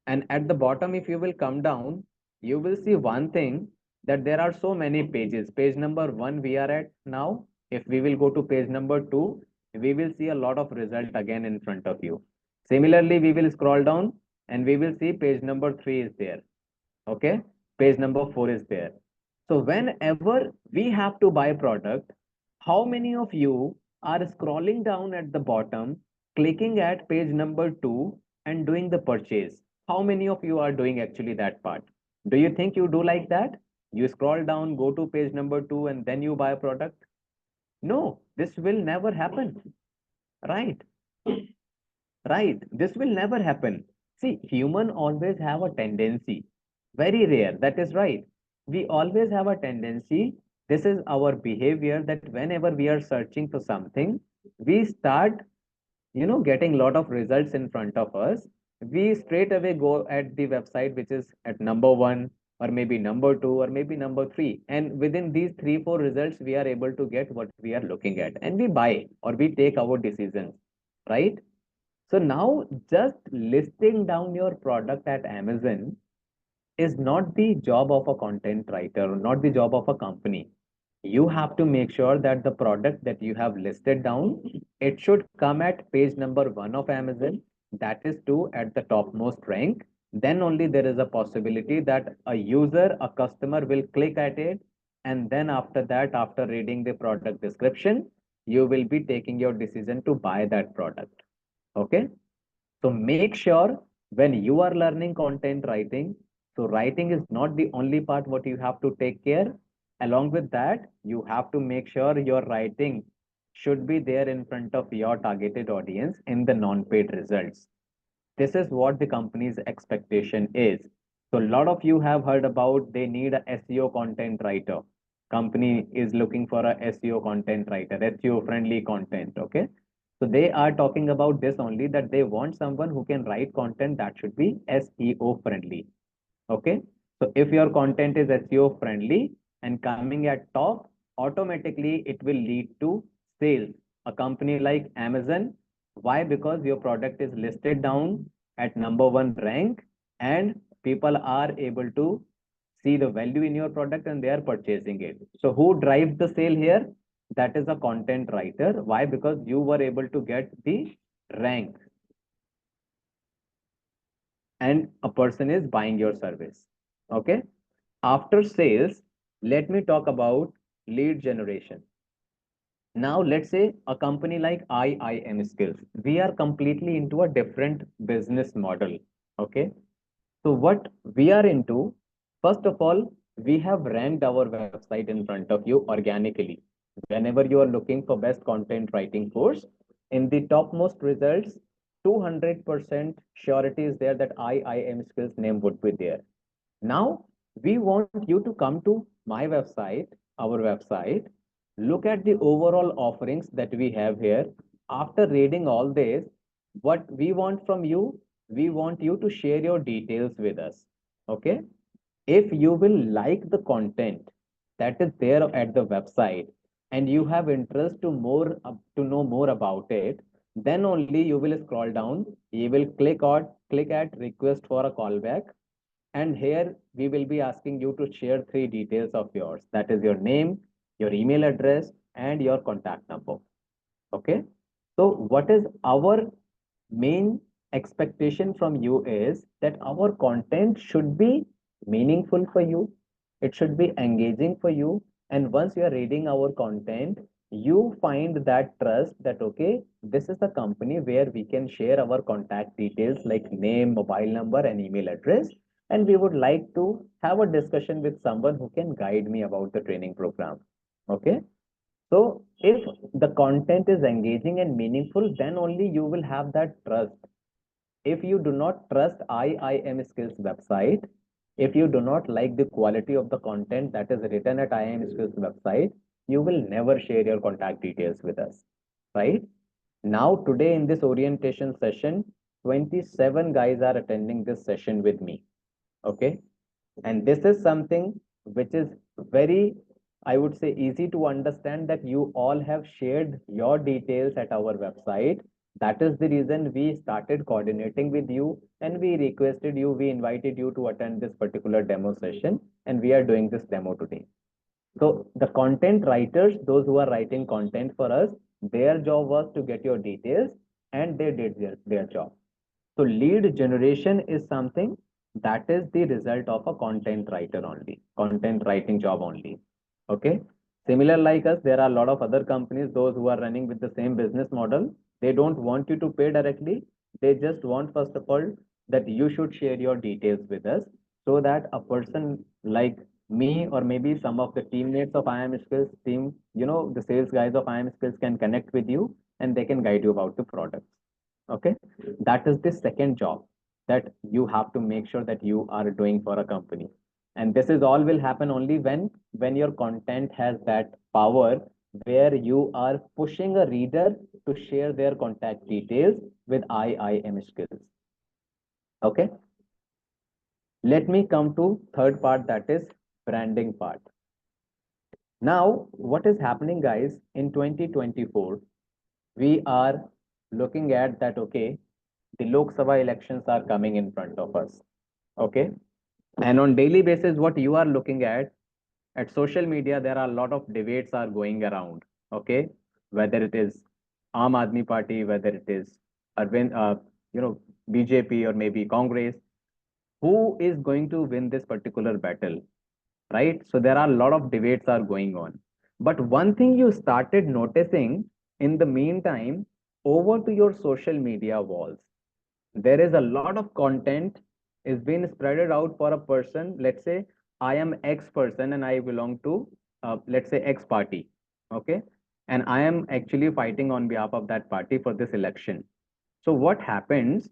And at the bottom, if you will come down, you will see one thing, that there are so many pages. Page number 1 we are at now. If we will go to page number 2, we will see a lot of result again in front of you. Similarly, we will scroll down and we will see page number 3 is there. Okay. Page number 4 is there. So whenever we have to buy product, how many of you are scrolling down at the bottom, clicking at page number 2 and doing the purchase? How many of you are doing actually that part? Do you think you do like that? You scroll down, go to page number 2 and then you buy a product? No, this will never happen. Right? Right. This will never happen. See, human always have a tendency, very rare, that is right. We always have a tendency, this is our behavior, that whenever we are searching for something, we start, getting a lot of results in front of us. We straight away go at the website which is at number 1, or maybe number 2, or maybe number 3. And within these 3, 4 results, we are able to get what we are looking at, and we buy or we take our decisions, right? So now just listing down your product at Amazon is not the job of a content writer, not the job of a company. You have to make sure that the product that you have listed down, it should come at page number 1 of Amazon, that is to at the topmost rank. Then only there is a possibility that a user, a customer will click at it. And then after that, after reading the product description, you will be taking your decision to buy that product. Okay. So make sure when you are learning content writing, so writing is not the only part what you have to take care. Along with that, you have to make sure your writing should be there in front of your targeted audience in the non-paid results. This is what the company's expectation is. So a lot of you have heard about they need a SEO content writer. Company is looking for a SEO content writer, SEO friendly content. Okay. So they are talking about this only, that they want someone who can write content that should be SEO friendly. Okay. So if your content is SEO friendly and coming at top, automatically it will lead to sales. A company like Amazon, why? Because your product is listed down at number 1 rank and people are able to see the value in your product and they are purchasing it. So who drives the sale here? That is a content writer. Why? Because you were able to get the rank and a person is buying your service. Okay. After sales, let me talk about lead generation. Now, let's say a company like IIM Skills, we are completely into a different business model. Okay. So, what we are into, first of all, we have ranked our website in front of you organically. Whenever you are looking for best content writing course, in the topmost results, 200% surety is there that IIM Skills name would be there. Now, we want you to come to my website, our website, look at the overall offerings that we have here. After reading all this, what we want from you, we want you to share your details with us. Okay. If you will like the content that is there at the website and you have interest to know more about it, then only you will scroll down, you will click at request for a callback, and here we will be asking you to share 3 details of yours. That is your name, your email address, and your contact number. Okay. So what is our main expectation from you is that our content should be meaningful for you. It should be engaging for you. And once you are reading our content, you find that trust that, okay, this is a company where we can share our contact details like name, mobile number, and email address. And we would like to have a discussion with someone who can guide me about the training program. Okay. So if the content is engaging and meaningful, then only you will have that trust. If you do not trust IIM Skills website, if you do not like the quality of the content that is written at IIM Skills website, you will never share your contact details with us, right? Now, today in this orientation session, 27 guys are attending this session with me. Okay. And this is something which is very, I would say, easy to understand, that you all have shared your details at our website. That is the reason we started coordinating with you and we requested you, we invited you to attend this particular demo session, and we are doing this demo today. So the content writers, those who are writing content for us, their job was to get your details and they did their job. So lead generation is something that is the result of a content writer only, content writing job only. Okay. Similar like us, there are a lot of other companies, those who are running with the same business model. They don't want you to pay directly. They just want, first of all, that you should share your details with us so that a person like me or maybe some of the teammates of IIM Skills team, the sales guys of IIM Skills can connect with you and they can guide you about the products. Okay. That is the second job that you have to make sure that you are doing for a company. And this is all will happen only when your content has that power where you are pushing a reader to share their contact details with IIM Skills. Okay. Let me come to third part, that is branding part. Now, what is happening, guys, in 2024, we are looking at that, okay, the Lok Sabha elections are coming in front of us. Okay. And on daily basis, what you are looking at social media, there are a lot of debates are going around. Okay. Whether it is Aam Aadmi Party, whether it is Arvind, BJP or maybe Congress, who is going to win this particular battle, right? So there are a lot of debates are going on. But one thing you started noticing in the meantime, over to your social media walls, there is a lot of content is being spreaded out for a person. Let's say I am X person and I belong to, let's say X party. Okay. and I am actually fighting on behalf of that party for this election. So what happens?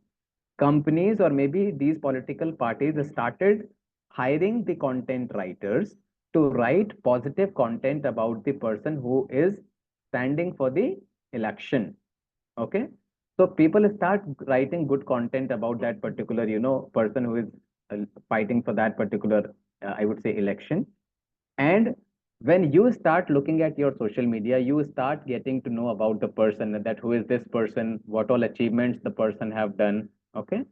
Companies or maybe these political parties started hiring the content writers to write positive content about the person who is standing for the election. Okay. So people start writing good content about that particular, person who is fighting for that particular, I would say, election. And when you start looking at your social media, you start getting to know about the person, that who is this person, what all achievements the person have done. Okay.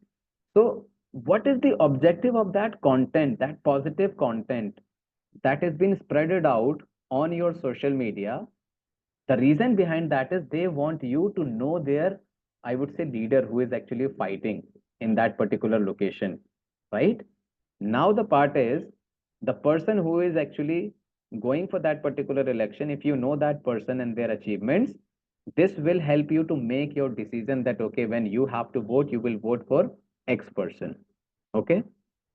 So what is the objective of that content, that positive content that has been spreaded out on your social media? The reason behind that is they want you to know their, I would say, leader who is actually fighting in that particular location, right? Now the part is the person who is actually going for that particular election. If you know that person and their achievements, this will help you to make your decision that, okay, when you have to vote, you will vote for X person. Okay.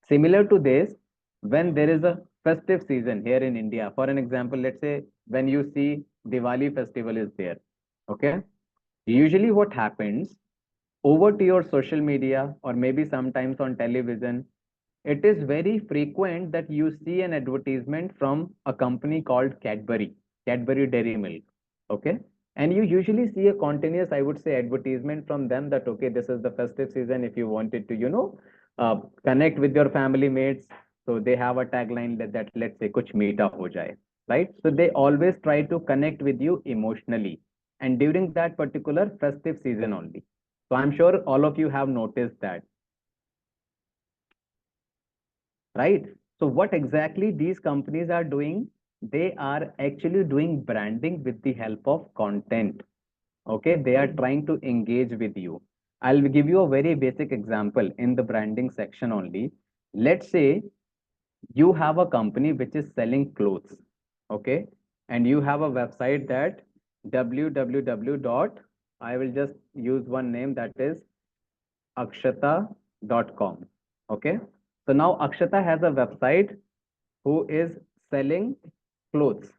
Similar to this, when there is a festive season here in India, for an example, let's say when you see Diwali festival is there. Okay. Usually what happens over to your social media or maybe sometimes on television, it is very frequent that you see an advertisement from a company called Cadbury, Cadbury Dairy Milk. Okay. And you usually see a continuous, I would say, advertisement from them that, okay, this is the festive season. If you wanted to, connect with your family mates. So they have a tagline that let's say, kuch meeta ho jaye, right? So they always try to connect with you emotionally. And during that particular festive season only. So I'm sure all of you have noticed that, right? So what exactly these companies are doing? They are actually doing branding with the help of content. Okay, they are trying to engage with you. I'll give you a very basic example in the branding section only. Let's say you have a company which is selling clothes, okay, and you have a website that www dot, I will just use one name, that is akshata.com. Okay. So now Akshata has a website who is selling clothes.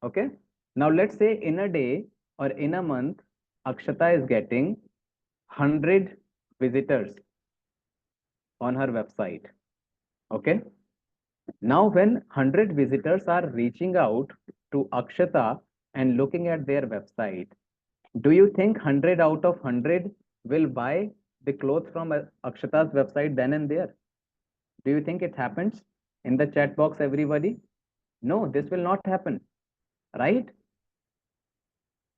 Okay. Now let's say in a day or in a month, Akshata is getting 100 visitors on her website. Okay. Now when 100 visitors are reaching out to Akshata and looking at their website, do you think 100 out of 100 will buy the clothes from Akshata's website then and there? Do you think it happens in the chat box, everybody? No, this will not happen, right?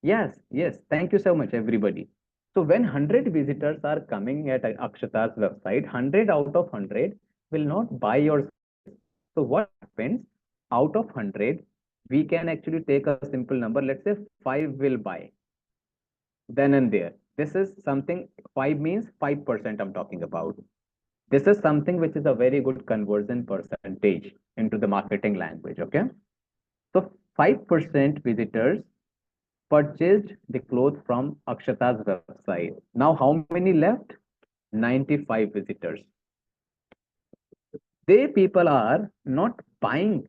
Yes, yes. Thank you so much, everybody. So when 100 visitors are coming at Akshata's website, 100 out of 100 will not buy your service. So what happens? Out of 100, we can actually take a simple number. Let's say 5 will buy then and there. This is something, 5 means 5% I'm talking about. This is something which is a very good conversion percentage into the marketing language. Okay. So 5% visitors purchased the clothes from Akshata's website. Now, how many left? 95 visitors. They people are not buying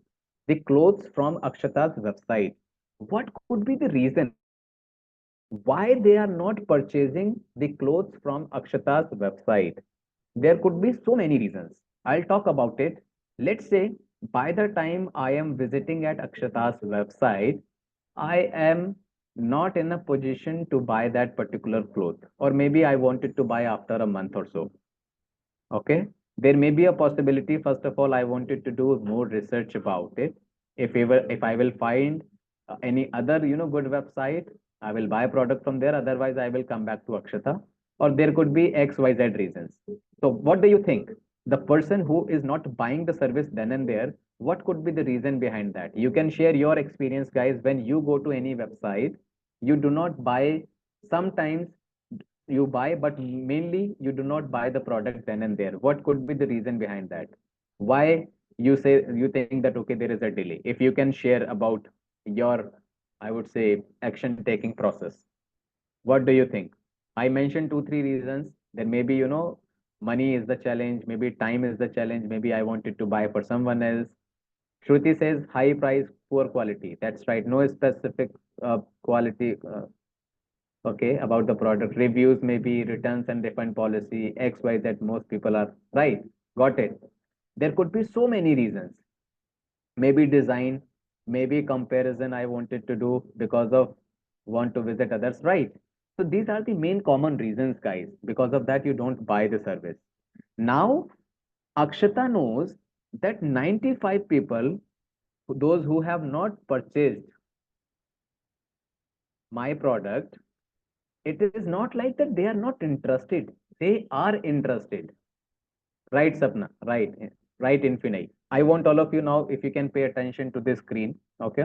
the clothes from Akshata's website. What could be the reason why they are not purchasing the clothes from Akshata's website? There could be so many reasons. I'll talk about it. Let's say by the time I am visiting at Akshata's website, I am not in a position to buy that particular cloth, or maybe I wanted to buy after a month or so. Okay. There may be a possibility. First of all, I wanted to do more research about it. If I will find any other, good website, I will buy product from there. Otherwise, I will come back to Akshata. Or there could be X, Y, Z reasons. So what do you think? The person who is not buying the service then and there, what could be the reason behind that? You can share your experience, guys. When you go to any website, you do not buy. Sometimes you buy, but mainly you do not buy the product then and there. What could be the reason behind that? Why you think that, okay, there is a delay? If you can share about your, I would say, action taking process. What do you think? I mentioned 2, 3 reasons. Then maybe, money is the challenge, maybe time is the challenge, maybe I wanted to buy for someone else. Shruti says high price, poor quality. That's right. No specific quality, okay, about the product, reviews, maybe returns and refund policy, XYZ, most people are right. Got it. There could be so many reasons. Maybe design, maybe comparison I wanted to do because of want to visit others, right? So these are the main common reasons, guys. Because of that, you don't buy the service. Now, Akshata knows that 95 people, those who have not purchased my product, it is not like that they are not interested. They are interested. Right, Sapna? Right. Right, Infinite. I want all of you now, if you can pay attention to this screen. Okay.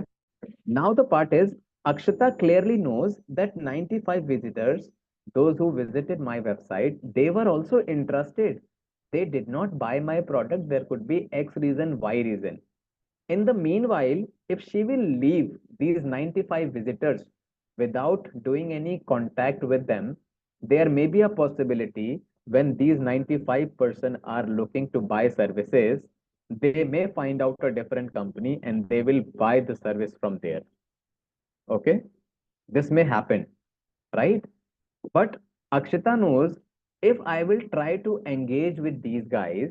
Now the part is, Akshata clearly knows that 95 visitors, those who visited my website, they were also interested. They did not buy my product. There could be X reason, Y reason. In the meanwhile, if she will leave these 95 visitors without doing any contact with them, there may be a possibility when these 95% are looking to buy services, they may find out a different company and they will buy the service from there. Okay, this may happen, right? But Akshita knows, if I will try to engage with these guys,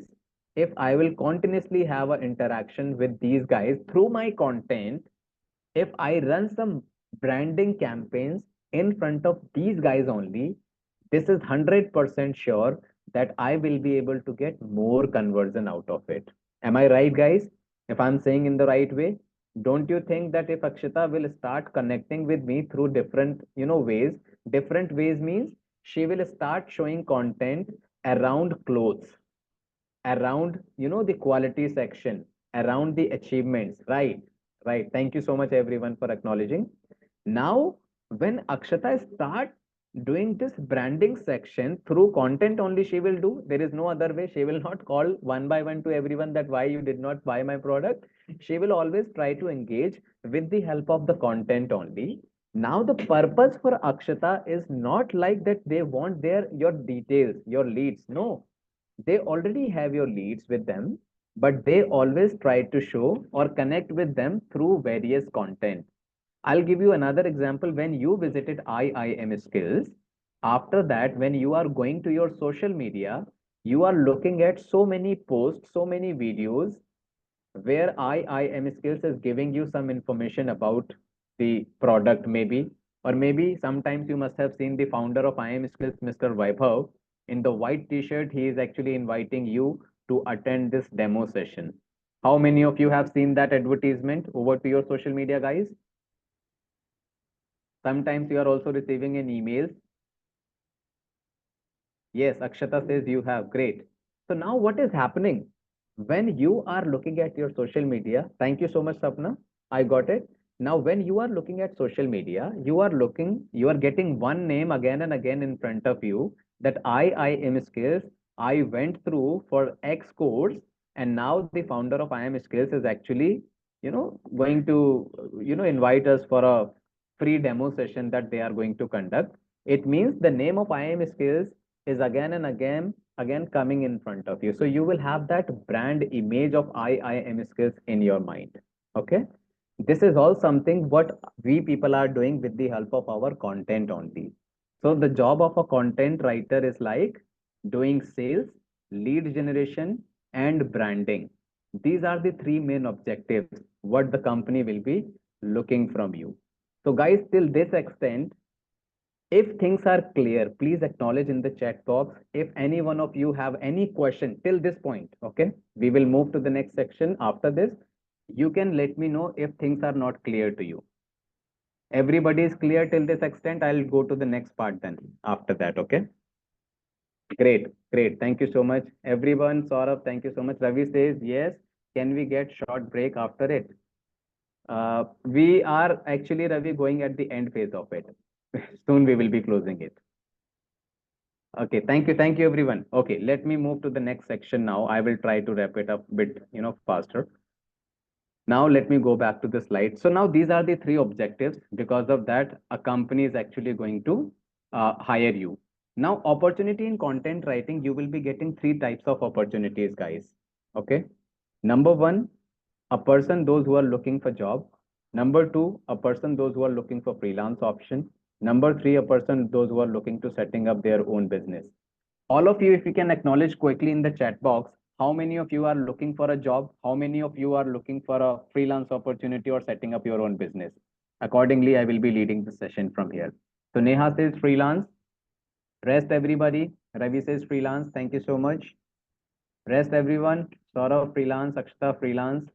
if I will continuously have an interaction with these guys through my content, if I run some branding campaigns in front of these guys only, this is 100% sure that I will be able to get more conversion out of it. Am I right, guys? If I'm saying in the right way, don't you think that if Akshita will start connecting with me through different, ways, different ways means she will start showing content around clothes, around, the quality section, around the achievements, right? Right. Thank you so much, everyone, for acknowledging. Now, when Akshata start doing this branding section through content only, she will do. There is no other way. She will not call one by one to everyone that why you did not buy my product. She will always try to engage with the help of the content only. Now, the purpose for Akshata is not like that they want your details, your leads. No, they already have your leads with them, but they always try to show or connect with them through various content. I'll give you another example. When you visited IIM Skills, after that, when you are going to your social media, you are looking at so many posts, so many videos where IIM Skills is giving you some information about the product, maybe, or maybe sometimes you must have seen the founder of IIM Skills, Mr. Vaibhav, in the white t-shirt. He is actually inviting you to attend this demo session. How many of you have seen that advertisement over to your social media, guys? Sometimes you are also receiving an emails. Yes, Akshata says you have. Great. So now what is happening? When you are looking at your social media, thank you so much, Sapna. I got it. Now, when you are looking at social media, you are getting one name again and again in front of you, that IIM Skills, I went through for X course, and now the founder of IIM Skills is actually, going to, invite us for a free demo session that they are going to conduct. It means the name of IIM Skills is again and again coming in front of you. So you will have that brand image of IIM Skills in your mind. Okay. This is all something what we people are doing with the help of our content only. So the job of a content writer is like doing sales, lead generation, and branding. These are the three main objectives what the company will be looking from you. So guys, till this extent, if things are clear, please acknowledge in the chat box. If any one of you have any question till this point, okay, we will move to the next section after this. You can let me know if things are not clear to you. Everybody is clear till this extent. I'll go to the next part then after that, okay? Great, great. Thank you so much. Everyone, Saurabh, thank you so much. Ravi says, yes. Can we get short break after it? We are actually, Ravi, going at the end phase of it. Soon we will be closing it. Okay, thank you, everyone. Okay, let me move to the next section now. I will try to wrap it up a bit, faster. Now let me go back to the slide. So now these are the three objectives. Because of that, a company is actually going to hire you. Now, opportunity in content writing, you will be getting three types of opportunities, guys. Okay. Number one, a person, those who are looking for job. Number two, a person, those who are looking for freelance option. Number three, a person, those who are looking to setting up their own business. All of you, if you can acknowledge quickly in the chat box, how many of you are looking for a job? How many of you are looking for a freelance opportunity or setting up your own business? Accordingly, I will be leading the session from here. So Neha says freelance. Rest everybody. Ravi says freelance. Thank you so much. Rest everyone. Saurav freelance. Akshita freelance.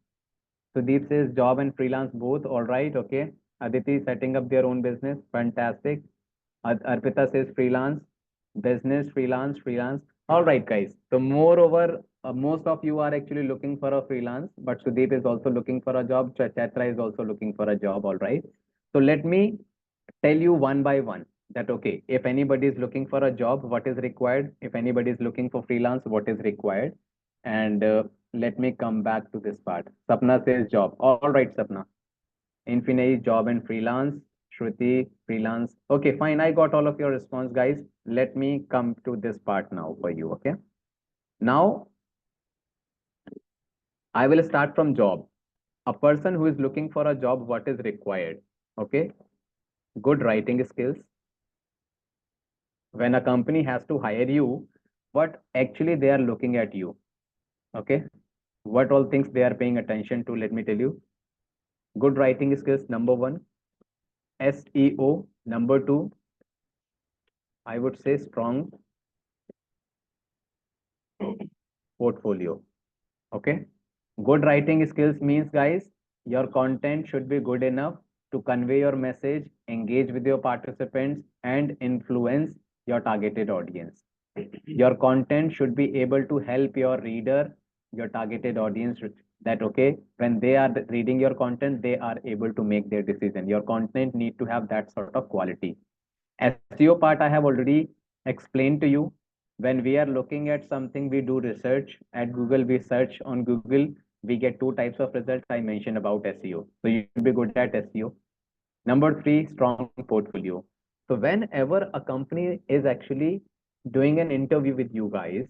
Sudeep says job and freelance both. All right. Okay. Aditi setting up their own business. Fantastic. Arpita says freelance, business, freelance, freelance. All right, guys. So moreover, most of you are actually looking for a freelance, but Sudeep is also looking for a job. Chatra is also looking for a job. All right. So let me tell you one by one that, okay, if anybody is looking for a job, what is required? If anybody is looking for freelance, what is required? And let me come back to this part. Sapna says job. All right, Sapna. Infinity, job and freelance. Shruti, freelance. Okay, fine. I got all of your response, guys. Let me come to this part now for you. Okay. Now, I will start from job. A person who is looking for a job, what is required? Okay. Good writing skills. When a company has to hire you, what actually they are looking at you. Okay. What all things they are paying attention to, let me tell you. Good writing skills, number one. SEO, number two. I would say strong portfolio. Okay. Good writing skills means, guys, your content should be good enough to convey your message, engage with your participants, and influence your targeted audience. Your content should be able to help your reader, your targeted audience, that, okay, when they are reading your content, they are able to make their decision. Your content need to have that sort of quality. SEO part I have already explained to you. When we are looking at something, we do research at Google, we search on Google, we get two types of results I mentioned about SEO. So you should be good at SEO. Number three, strong portfolio. So whenever a company is actually doing an interview with you guys,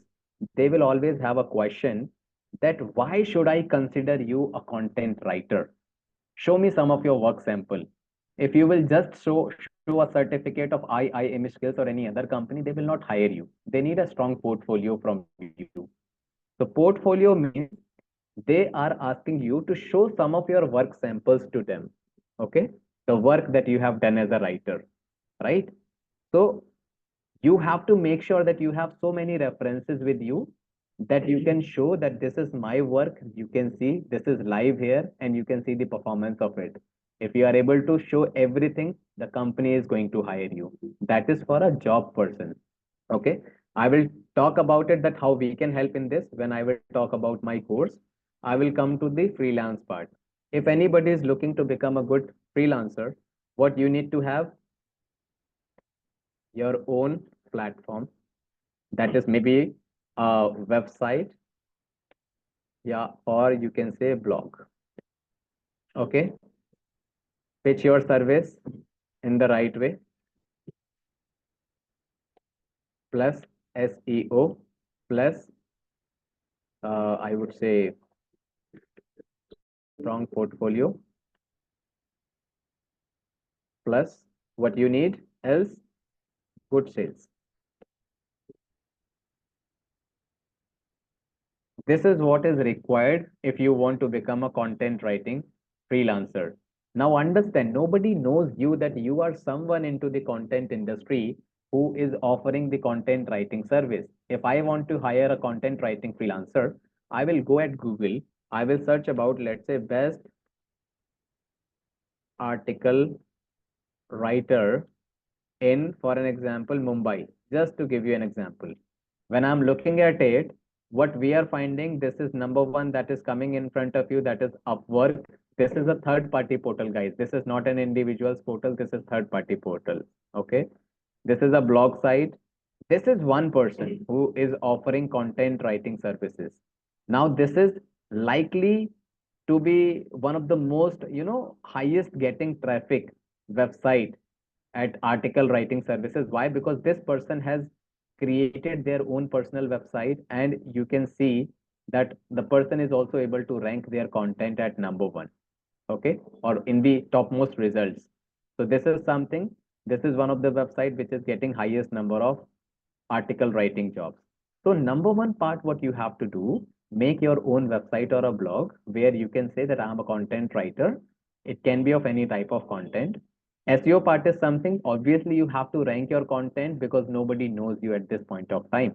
they will always have a question that why should I consider you a content writer? Show me some of your work sample. If you will just show a certificate of IIM skills or any other company, they will not hire you. They need a strong portfolio from you. So portfolio means they are asking you to show some of your work samples to them. Okay, the work that you have done as a writer, right? So you have to make sure that you have so many references with you that you can show that this is my work. You can see this is live here and you can see the performance of it. If you are able to show everything, the company is going to hire you. That is for a job person. Okay. I will talk about it, that how we can help in this when I will talk about my course. I will come to the freelance part. If anybody is looking to become a good freelancer, what you need to have your own platform, that is maybe a website, yeah, or you can say blog. Okay, pitch your service in the right way, plus SEO, plus I would say strong portfolio, plus what you need else, good sales. This is what is required if you want to become a content writing freelancer. Now understand, nobody knows you that you are someone into the content industry who is offering the content writing service. If I want to hire a content writing freelancer, I will go at Google, I will search about, let's say, best article writer in, for an example, Mumbai, just to give you an example. When I'm looking at it, what we are finding, this is number one that is coming in front of you, that is Upwork. This is a third party portal, guys. This is not an individual's portal. This is third party portal. Okay. This is a blog site. This is one person who is offering content writing services. Now, this is likely to be one of the most, highest getting traffic website at article writing services. Why? Because this person has created their own personal website, and you can see that the person is also able to rank their content at number one. okay, or in the topmost results. So this is something, this is one of the website which is getting highest number of article writing jobs. So number one part, what you have to do, make your own website or a blog where you can say that I'm a content writer. It can be of any type of content. SEO part is something, obviously you have to rank your content because nobody knows you at this point of time.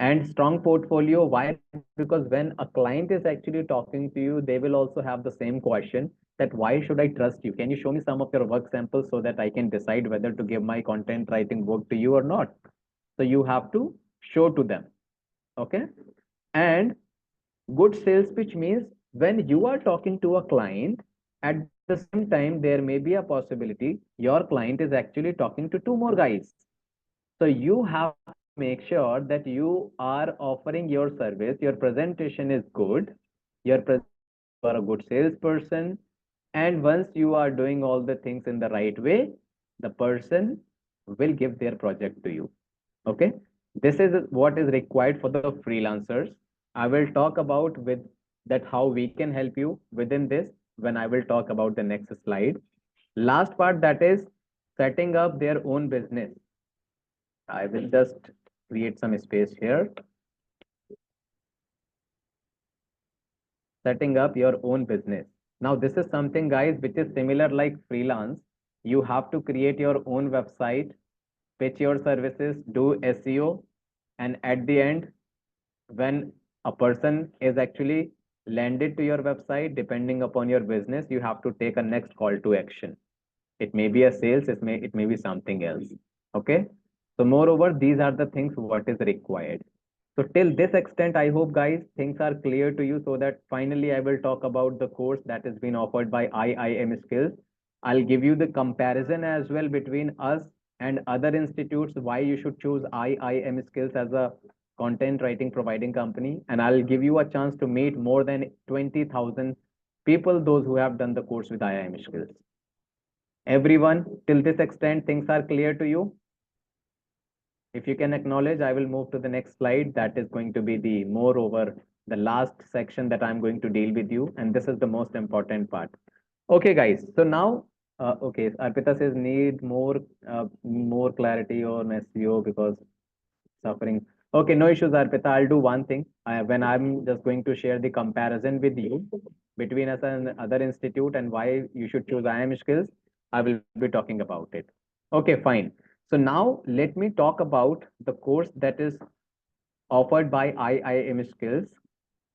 And strong portfolio, why? Because when a client is actually talking to you, they will also have the same question that why should I trust you? Can you show me some of your work samples so that I can decide whether to give my content writing work to you or not? So you have to show to them. Okay. And good sales pitch means when you are talking to a client, at the same time, there may be a possibility your client is actually talking to two more guys. So you have to make sure that you are offering your service, your presentation is good, you are a good salesperson, and once you are doing all the things in the right way, the person will give their project to you. Okay, this is what is required for the freelancers. I will talk about with that how we can help you within this when I will talk about the next slide. Last part, that is setting up their own business. I will just create some space here. Setting up your own business. Now, this is something, guys, which is similar like freelance. You have to create your own website, pitch your services, do SEO, and at the end, when a person is actually landed to your website, depending upon your business, you have to take a next call to action. It may be a sales, it may be something else. Okay. So moreover, these are the things what is required. So till this extent, I hope guys things are clear to you so that finally I will talk about the course that is being offered by IIM Skills. I'll give you the comparison as well between us and other institutes, why you should choose IIM Skills as a content writing providing company. And I'll give you a chance to meet more than 20,000 people, those who have done the course with IIM Skills. Everyone, till this extent, things are clear to you? If you can acknowledge, I will move to the next slide. That is going to be the moreover, the last section that I'm going to deal with you. And this is the most important part. Okay, guys. So now, okay, Arpita says need more clarity on SEO because suffering. Okay, no issues, Arpita. I'll do one thing. When I'm just going to share the comparison with you between us and other institute and why you should choose IIM Skills, I will be talking about it. Okay, fine. So now let me talk about the course that is offered by IIM Skills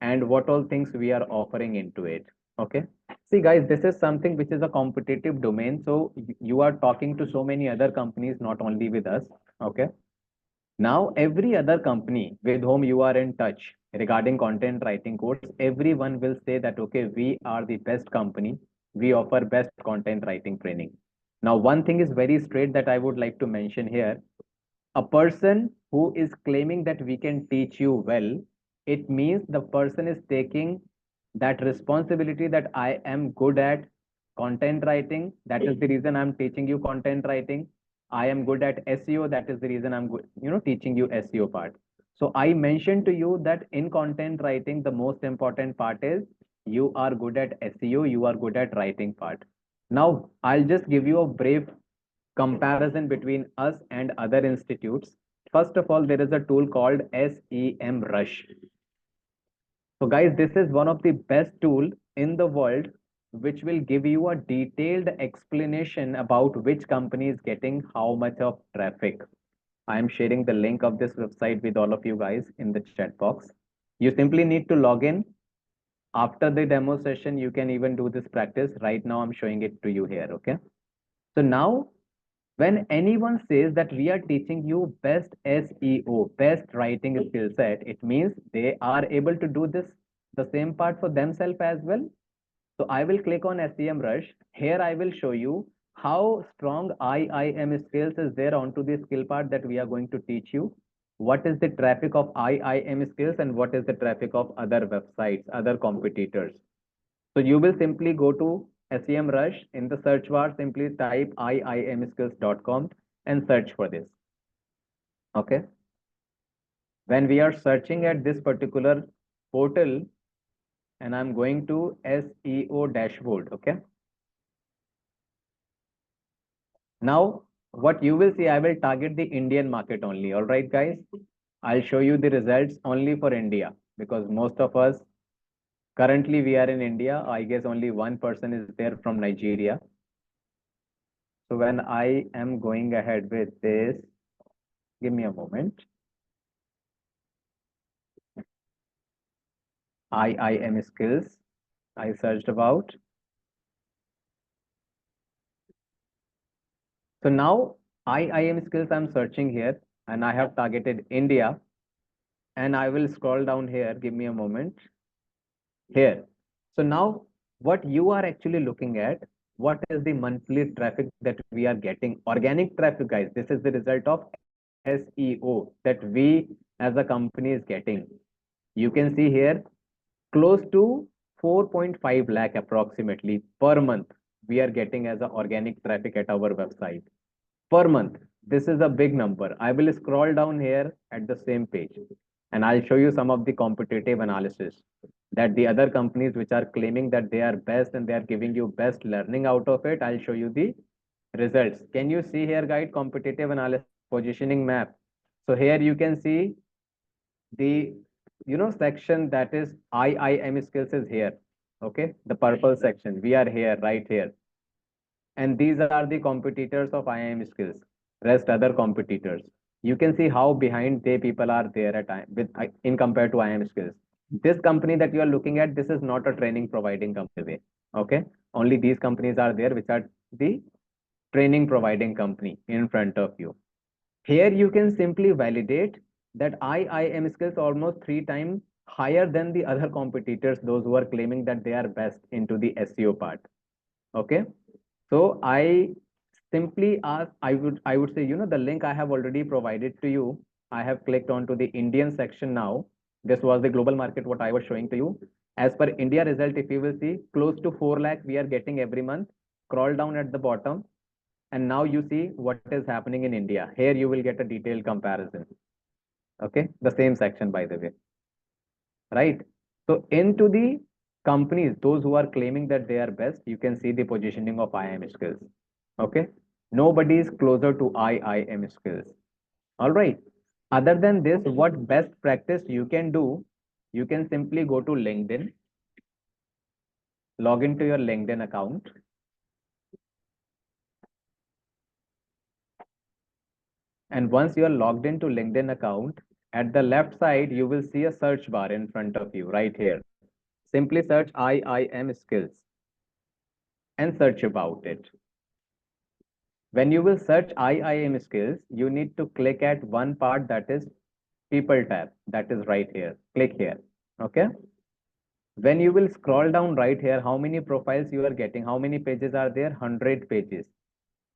and what all things we are offering into it. Okay. See, guys, this is something which is a competitive domain. So you are talking to so many other companies, not only with us. Okay. Now, every other company with whom you are in touch regarding content writing course, everyone will say that, okay, we are the best company. We offer best content writing training. Now, one thing is very straight that I would like to mention here. A person who is claiming that we can teach you well, it means the person is taking that responsibility that I am good at content writing. That is the reason I'm teaching you content writing. I am good at SEO. That is the reason I'm good, teaching you SEO part. So I mentioned to you that in content writing, the most important part is you are good at SEO, you are good at writing part. Now, I'll just give you a brief comparison between us and other institutes. First of all, there is a tool called SEM Rush. So guys, this is one of the best tool in the world which will give you a detailed explanation about which company is getting how much of traffic. I am sharing the link of this website with all of you guys in the chat box. You simply need to log in. After the demo session, you can even do this practice. Right now, I'm showing it to you here, okay? So now when anyone says that we are teaching you best SEO, best writing skill set, it means they are able to do this, the same part for themselves as well. So I will click on SEM Rush. Here I will show you how strong IIM skills is there onto the skill part that we are going to teach you. What is the traffic of IIM skills and what is the traffic of other websites, other competitors. So you will simply go to SEM Rush. In the search bar, simply type iimskills.com and search for this. Okay. When we are searching at this particular portal, and I'm going to SEO dashboard. Okay. Now, what you will see, I will target the Indian market only. All right, guys. I'll show you the results only for India because most of us currently we are in India. I guess only one person is there from Nigeria. So when I am going ahead with this, give me a moment. IIM skills, I searched about. So now IIM skills I'm searching here and I have targeted India and I will scroll down here. Give me a moment here. So now what you are actually looking at, what is the monthly traffic that we are getting? Organic traffic, guys. This is the result of SEO that we as a company is getting. You can see here close to 4.5 lakh approximately per month we are getting as a organic traffic at our website per month. This is a big number. I will scroll down here at the same page and I'll show you some of the competitive analysis that the other companies which are claiming that they are best and they are giving you best learning out of it. I'll show you the results. Can you see here, guide competitive analysis positioning map? So here you can see the section that is IIM skills is here. Okay, the purple section. We are here, right here. And these are the competitors of IIM skills, rest other competitors. You can see how behind they people are there at in compared to IIM skills. This company that you are looking at, this is not a training providing company. Okay, only these companies are there which are the training providing company in front of you. Here you can simply validate that IIM skills almost 3 times higher than the other competitors, those who are claiming that they are best into the SEO part. Okay. So I simply ask, I would say, the link I have already provided to you. I have clicked onto the Indian section now. This was the global market, what I was showing to you. As per India result, if you will see, close to 4 lakh we are getting every month. Scroll down at the bottom. And now you see what is happening in India. Here you will get a detailed comparison. Okay, the same section, by the way. Right. So into the companies, those who are claiming that they are best, you can see the positioning of IIM skills. Okay. Nobody is closer to IIM skills. All right. Other than this, what best practice you can do, you can simply go to LinkedIn, log into your LinkedIn account. And once you are logged into LinkedIn account, at the left side, you will see a search bar in front of you right here. Simply search IIM skills and search about it. When you will search IIM skills, you need to click at one part that is people tab. That is right here. Click here. Okay. When you will scroll down right here, how many profiles you are getting? How many pages are there? 100 pages.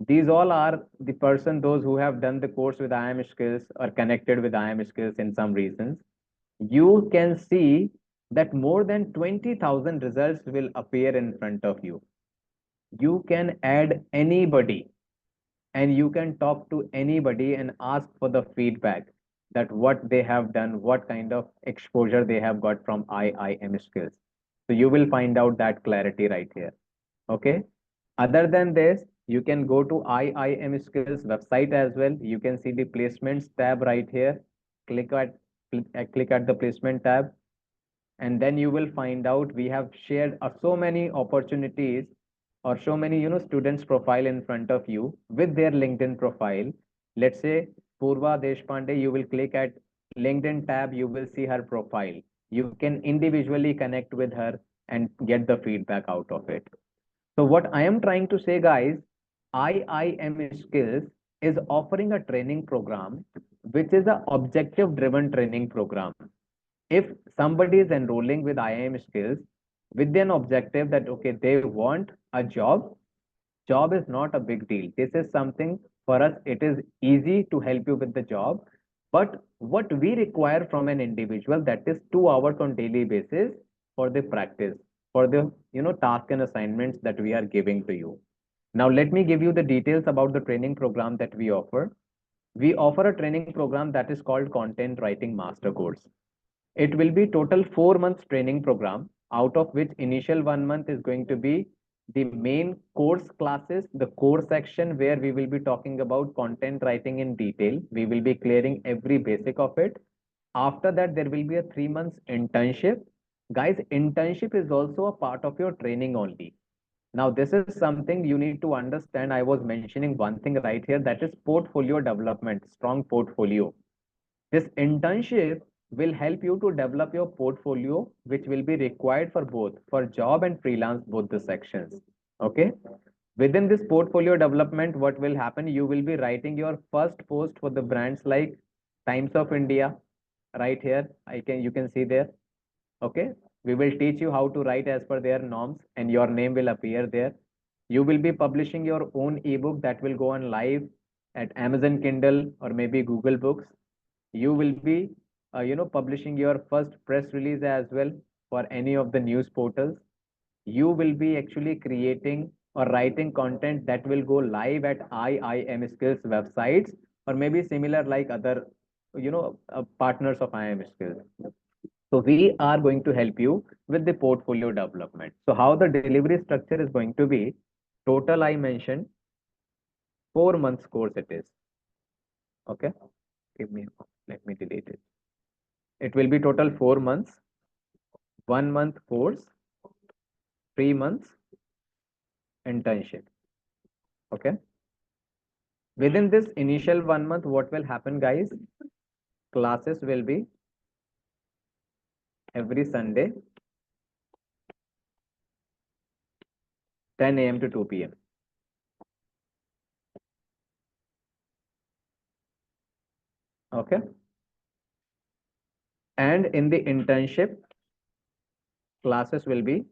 These all are the person, those who have done the course with IIM skills or connected with IIM skills in some reasons. You can see that more than 20,000 results will appear in front of you. You can add anybody and you can talk to anybody and ask for the feedback that what they have done, what kind of exposure they have got from IIM skills. So you will find out that clarity right here. Okay. Other than this, you can go to IIM skills website as well. You can see the placements tab right here. Click at the placement tab. And then you will find out we have shared so many opportunities or so many students profile in front of you with their LinkedIn profile. Let's say Purva Deshpande, you will click at LinkedIn tab, you will see her profile. You can individually connect with her and get the feedback out of it. So what I am trying to say, guys, IIM skills is offering a training program which is a objective driven training program. If somebody is enrolling with IIM skills with an objective that okay, they want a job is not a big deal. This is something for us, it is easy to help you with the job. But what we require from an individual, that is 2 hours on daily basis for the practice, for the task and assignments that we are giving to you. Now let me give you the details about the training program that we offer. We offer a training program that is called Content Writing Master Course. It will be total 4 months training program. out of which initial 1 month is going to be the main course classes, the core section where we will be talking about content writing in detail. We will be clearing every basic of it. After that, there will be a 3 months internship. Guys, internship is also a part of your training only. Now, this is something you need to understand. I was mentioning one thing right here, that is portfolio development, strong portfolio. This internship will help you to develop your portfolio, which will be required for both for job and freelance, both the sections. Okay. Within this portfolio development, what will happen? You will be writing your first post for the brands like Times of India, right here. You can see there. Okay. We will teach you how to write as per their norms, and your name will appear there. You will be publishing your own ebook that will go on live at Amazon Kindle or maybe Google Books. You will be publishing your first press release as well for any of the news portals. You will be actually creating or writing content that will go live at IIM Skills websites, or maybe similar like other partners of IIM Skills. So we are going to help you with the portfolio development. So how the delivery structure is going to be, total I mentioned 4 months course it is. Okay, let me delete it. It will be total 4 months, 1 month course, 3 months internship. Okay. Within this initial 1 month, what will happen, guys? Classes will be every Sunday, 10 a.m. to 2 p.m. Okay. And in the internship, classes will be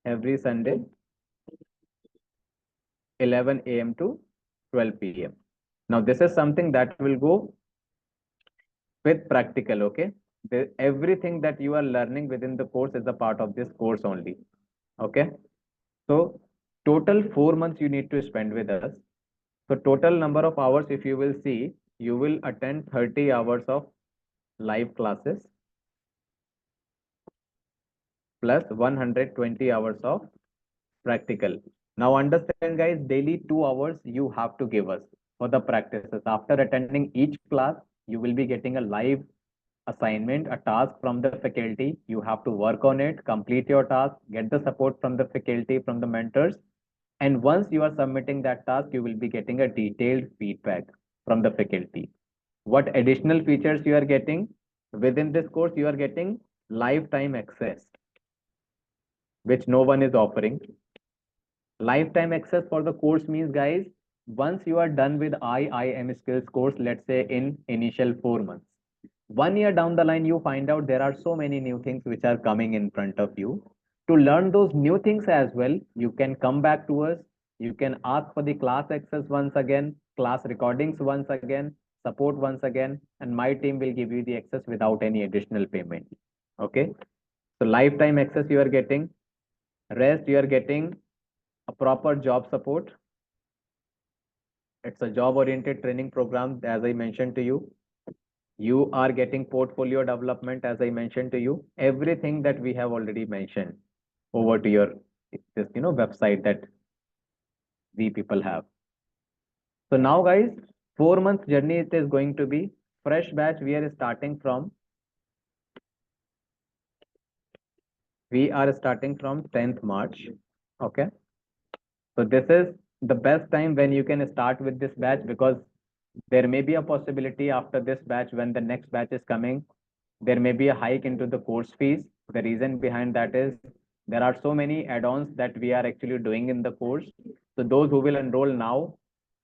every Sunday, 11 a.m. to 12 p.m. Now, this is something that will go with practical, okay? Everything that you are learning within the course is a part of this course only, okay? So, total 4 months you need to spend with us. So, total number of hours, if you will see, you will attend 30 hours of live classes plus 120 hours of practical. Now understand, guys, daily 2 hours you have to give us for the practices. After attending each class, you will be getting a live assignment, a task from the faculty. You have to work on it, complete your task, get the support from the faculty, from the mentors. And once you are submitting that task, you will be getting a detailed feedback from the faculty. What additional features you are getting within this course? You are getting lifetime access, which no one is offering. Lifetime access for the course means, guys, once you are done with IIM Skills course, let's say in initial 4 months, 1 year down the line, you find out there are so many new things which are coming in front of you. To learn those new things as well, you can come back to us. You can ask for the class access once again, class recordings once again, support once again, and my team will give you the access without any additional payment. Okay. So lifetime access you are getting. Rest you are getting a proper job support. It's a job oriented training program, as I mentioned to you. You are getting portfolio development, as I mentioned to you. Everything that we have already mentioned over to your website that we people have. So now, guys, 4 month journey it is going to be fresh batch. We are starting from 10th March. Okay. So this is the best time when you can start with this batch, because there may be a possibility after this batch, when the next batch is coming, there may be a hike into the course fees. The reason behind that is there are so many add-ons that we are actually doing in the course. So those who will enroll now,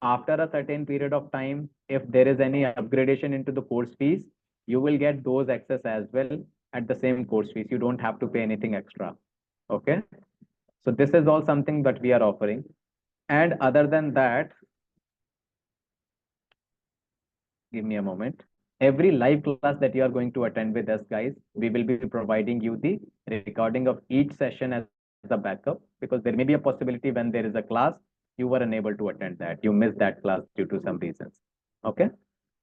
after a certain period of time, if there is any upgradation into the course fees, you will get those access as well at the same course fees. You don't have to pay anything extra. Okay. So this is all something that we are offering. And other than that, give me a moment. Every live class that you are going to attend with us, guys, we will be providing you the recording of each session as a backup, because there may be a possibility when there is a class, you were unable to attend that. You missed that class due to some reasons. Okay.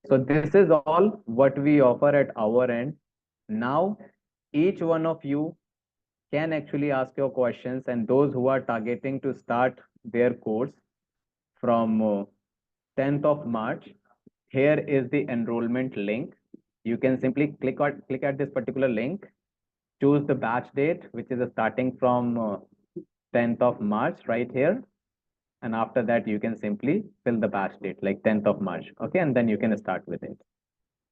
So this is all what we offer at our end. Now, each one of you can actually ask your questions, and those who are targeting to start their course from 10th of March, here is the enrollment link. You can simply click at this particular link, choose the batch date, which is starting from 10th of March right here. And after that, you can simply fill the batch date like 10th of March. Okay. And then you can start with it.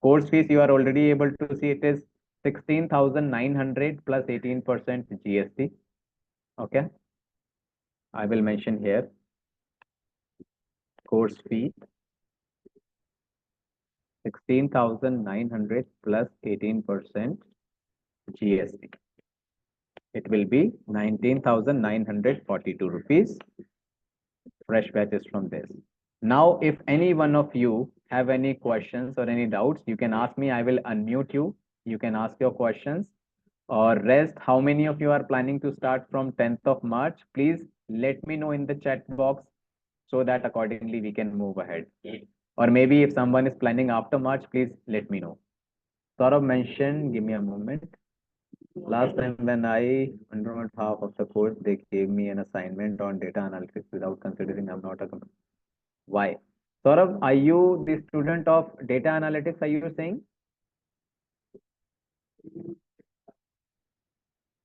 Course fees, you are already able to see it is 16,900 plus 18% GST. Okay. I will mention here course fee 16,900 plus 18% GST. It will be 19,942 rupees. Fresh batches from this. Now, if any one of you have any questions or any doubts, you can ask me. I will unmute you. You can ask your questions. Or rest, how many of you are planning to start from 10th of March? Please let me know in the chat box so that accordingly we can move ahead. Or maybe if someone is planning after March, please let me know. Saurabh mentioned, give me a moment. Last time when I enrolled half of the course, they gave me an assignment on data analytics without considering I'm not a. Why? Saurabh, are you the student of data analytics? Are you saying?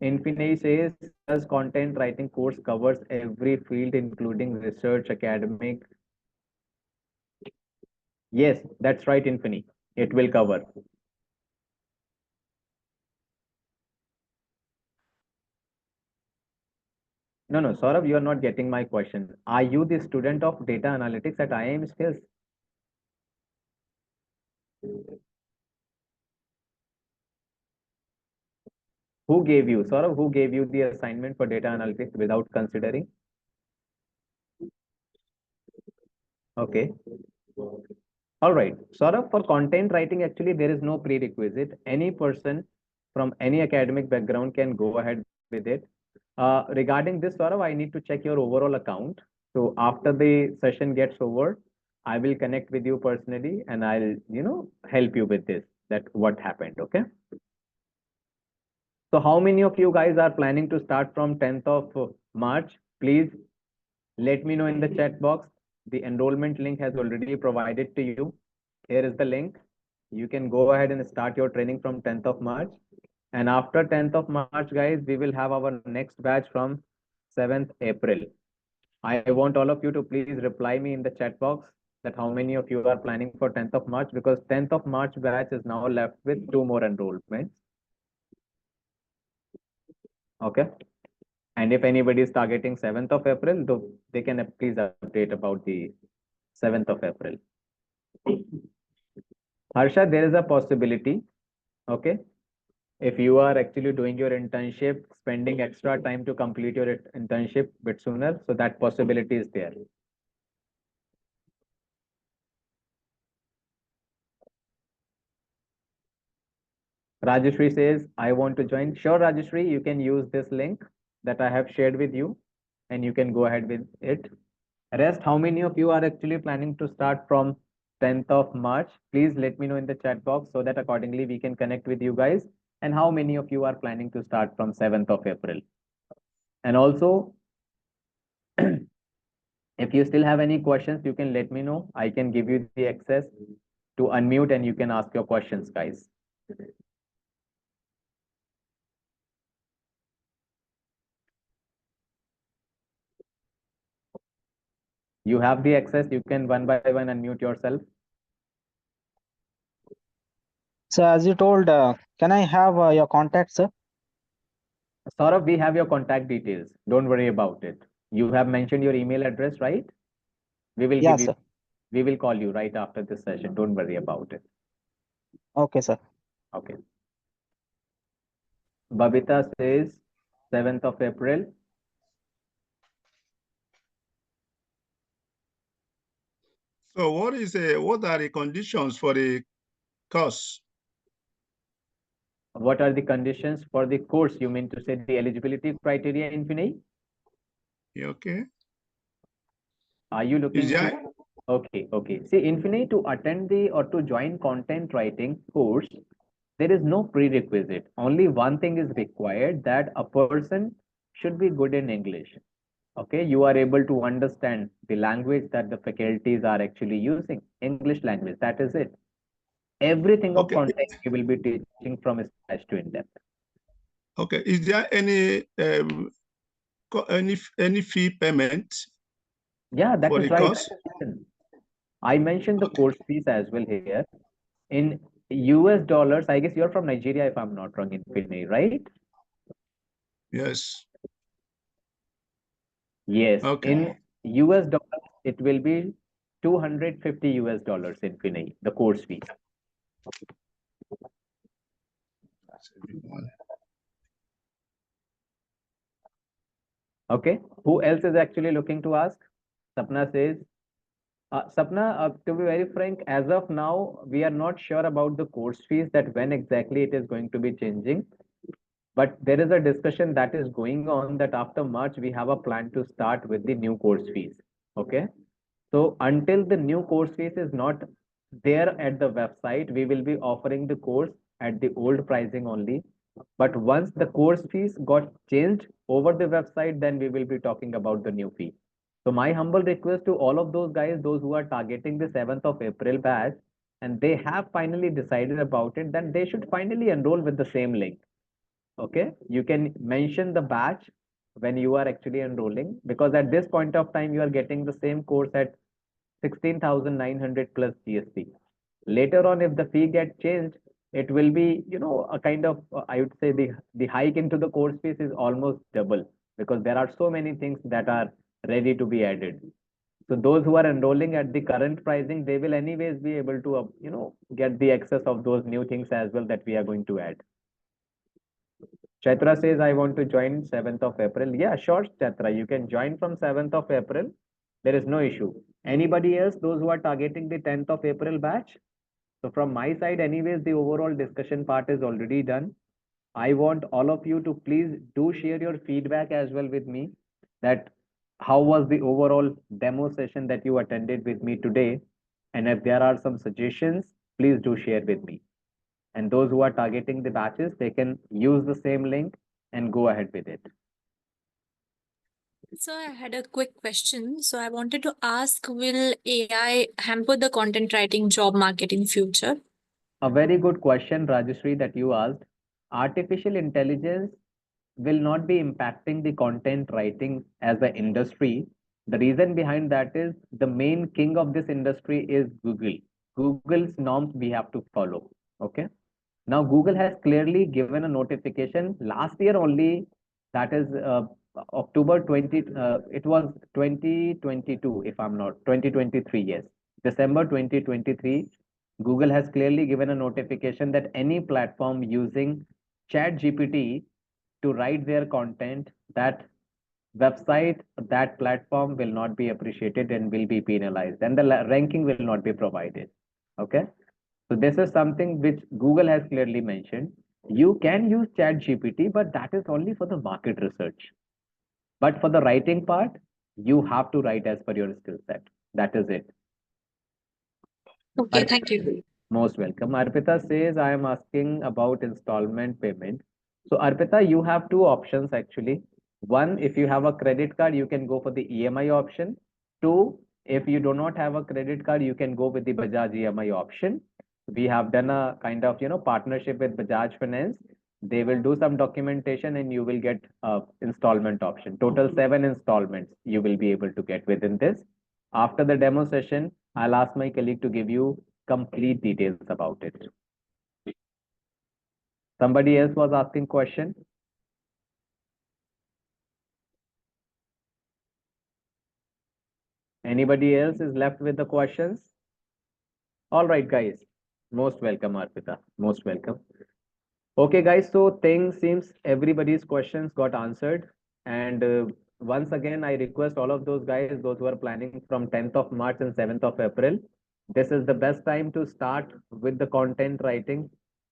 Infinity says, does content writing course covers every field, including research, academic? Yes, that's right, Infinity. It will cover. No, Saurabh, you are not getting my question. Are you the student of data analytics at IIM Skills? Who gave you, Saurabh, who gave you the assignment for data analytics without considering? Okay. All right. Saurabh, for content writing, actually, there is no prerequisite. Any person from any academic background can go ahead with it. Regarding this, Saurabh, I need to check your overall account. So after the session gets over, I will connect with you personally and I'll, help you with this, that what happened. Okay. So how many of you guys are planning to start from 10th of March? Please let me know in the chat box. The enrollment link has already provided to you. Here is the link. You can go ahead and start your training from 10th of March. And after 10th of March, guys, we will have our next batch from 7th April. I want all of you to please reply me in the chat box that how many of you are planning for 10th of March, because 10th of March batch is now left with 2 more enrollments. Okay. And if anybody is targeting 7th of April, they can please update about the 7th of April. Harsha, there is a possibility, okay? If you are actually doing your internship, spending extra time to complete your internship a bit sooner, so that possibility is there. Rajeshri says, I want to join. Sure, Rajeshri, you can use this link that I have shared with you and you can go ahead with it. Rest, how many of you are actually planning to start from 10th of March? Please let me know in the chat box so that accordingly we can connect with you guys. And how many of you are planning to start from 7th of April? And also, if you still have any questions, you can let me know. I can give you the access to unmute and you can ask your questions, guys. You have the access. You can one by one unmute yourself. So as you told, can I have your contact, sir? Saurabh, we have your contact details. Don't worry about it. You have mentioned your email address, right? We will give you, Sir. we will call you right after this session. Don't worry about it. Okay, sir. Okay. Babita says 7th of April. So what are the conditions for the course? What are the conditions for the course? You mean to say the eligibility criteria, Infinity? Okay. Are you looking Is there, Okay, okay. See, Infinity, to attend the or to join content writing course, there is no prerequisite. Only one thing is required, that a person should be good in English. Okay, you are able to understand the language that the faculties are actually using, English language. That is it. Everything of Okay, content you will be teaching from scratch to in depth. okay. Is there any fee payment Yeah, that for is the right. course? I mentioned the Okay. course fees as well here. In US dollars, I guess you're from Nigeria, if I'm not wrong, in Finley, right? Yes. Yes. Okay. In US dollars, it will be 250 US dollars in Finley, the course fee. That's everyone. Okay. Who else is actually looking to ask? Sapna says, Sapna, to be very frank, as of now, we are not sure about the course fees, that when exactly it is going to be changing. But there is a discussion that is going on that after March, we have a plan to start with the new course fees. Okay. So until the new course fees is not there at the website, we will be offering the course at the old pricing only. But once the course fees got changed over the website, then we will be talking about the new fee. So my humble request to all of those guys, those who are targeting the 7th of April batch, and they have finally decided about it, then they should finally enroll with the same link. Okay, you can mention the batch when you are actually enrolling, because at this point of time you are getting the same course at 16,900 plus GST. Later on, if the fee gets changed, it will be, a kind of, I would say the hike into the course fees is almost double, because there are so many things that are ready to be added. So those who are enrolling at the current pricing, they will anyways be able to, get the access of those new things as well that we are going to add. Chaitra says, I want to join 7th of April. Yeah, sure, Chaitra. You can join from 7th of April. There is no issue. Anybody else, those who are targeting the 10th of April batch? So from my side, anyways, the overall discussion part is already done. I want all of you to please do share your feedback as well with me, that how was the overall demo session that you attended with me today? And if there are some suggestions, please do share with me. And those who are targeting the batches, they can use the same link and go ahead with it. So I had a quick question. So I wanted to ask, will AI hamper the content writing job market in future? A very good question, Rajeshri, that you asked. Artificial intelligence will not be impacting the content writing as an industry. The reason behind that is the main king of this industry is Google. Google's norms we have to follow. Okay. Now, Google has clearly given a notification last year only, that is October 20, it was 2022, if I'm not, 2023, yes. December 2023, Google has clearly given a notification that any platform using ChatGPT to write their content, that website, that platform will not be appreciated and will be penalized, and the ranking will not be provided. Okay. So this is something which Google has clearly mentioned. You can use ChatGPT, but that is only for the market research. But for the writing part, you have to write as per your skill set. That is it. Okay, thank you. Most welcome. Arpita says, I am asking about installment payment. So Arpita, you have two options actually. One, if you have a credit card, you can go for the EMI option. Two, if you do not have a credit card, you can go with the Bajaj EMI option. We have done a kind of, partnership with Bajaj Finance. They will do some documentation and you will get a installment option. Total 7 installments you will be able to get within this. After the demo session, I'll ask my colleague to give you complete details about it. Somebody else was asking question. Anybody else is left with the questions? All right, guys. Most welcome, Arpita. Most welcome. Okay, guys. So things seems everybody's questions got answered. And once again, I request all of those guys, those who are planning from 10th of March and 7th of April, this is the best time to start with the content writing.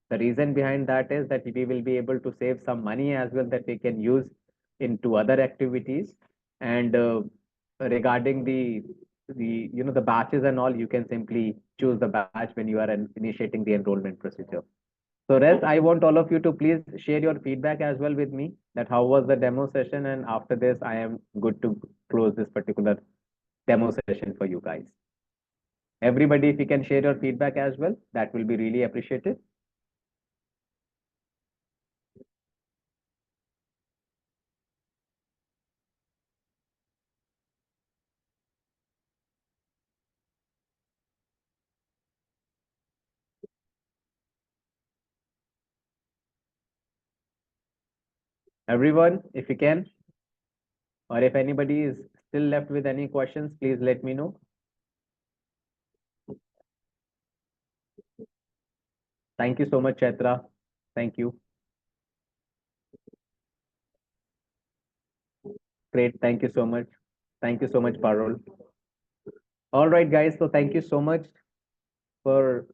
The reason behind that is that we will be able to save some money as well that we can use into other activities. And regarding the the, the batches and all, you can simply choose the batch when you are initiating the enrollment procedure. So rest, I want all of you to please share your feedback as well with me, that how was the demo session, and after this, I am good to close this particular demo session for you guys. Everybody, if you can share your feedback as well, that will be really appreciated. Everyone, if you can, or if anybody is still left with any questions, please let me know. Thank you so much, Chaitra. Thank you. Great. Thank you so much. Thank you so much, Parul. All right, guys. So thank you so much for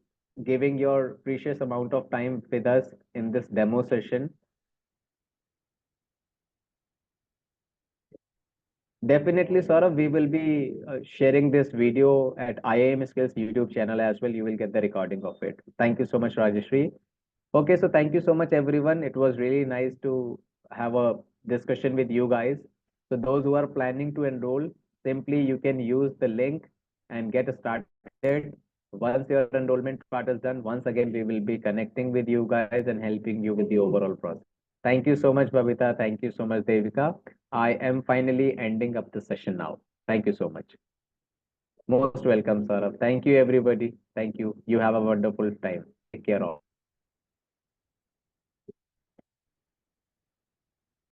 giving your precious amount of time with us in this demo session. Definitely, Saurabh, we will be sharing this video at IIM Skills YouTube channel as well. You will get the recording of it. Thank you so much, Rajeshri. Okay, so thank you so much, everyone. It was really nice to have a discussion with you guys. So those who are planning to enroll, simply you can use the link and get started. Once your enrollment part is done, once again, we will be connecting with you guys and helping you with the overall process. Thank you so much, Babita. Thank you so much, Devika. I am finally ending up the session now. Thank you so much. Most welcome, Saurabh. Thank you, everybody. Thank you. You have a wonderful time. Take care of.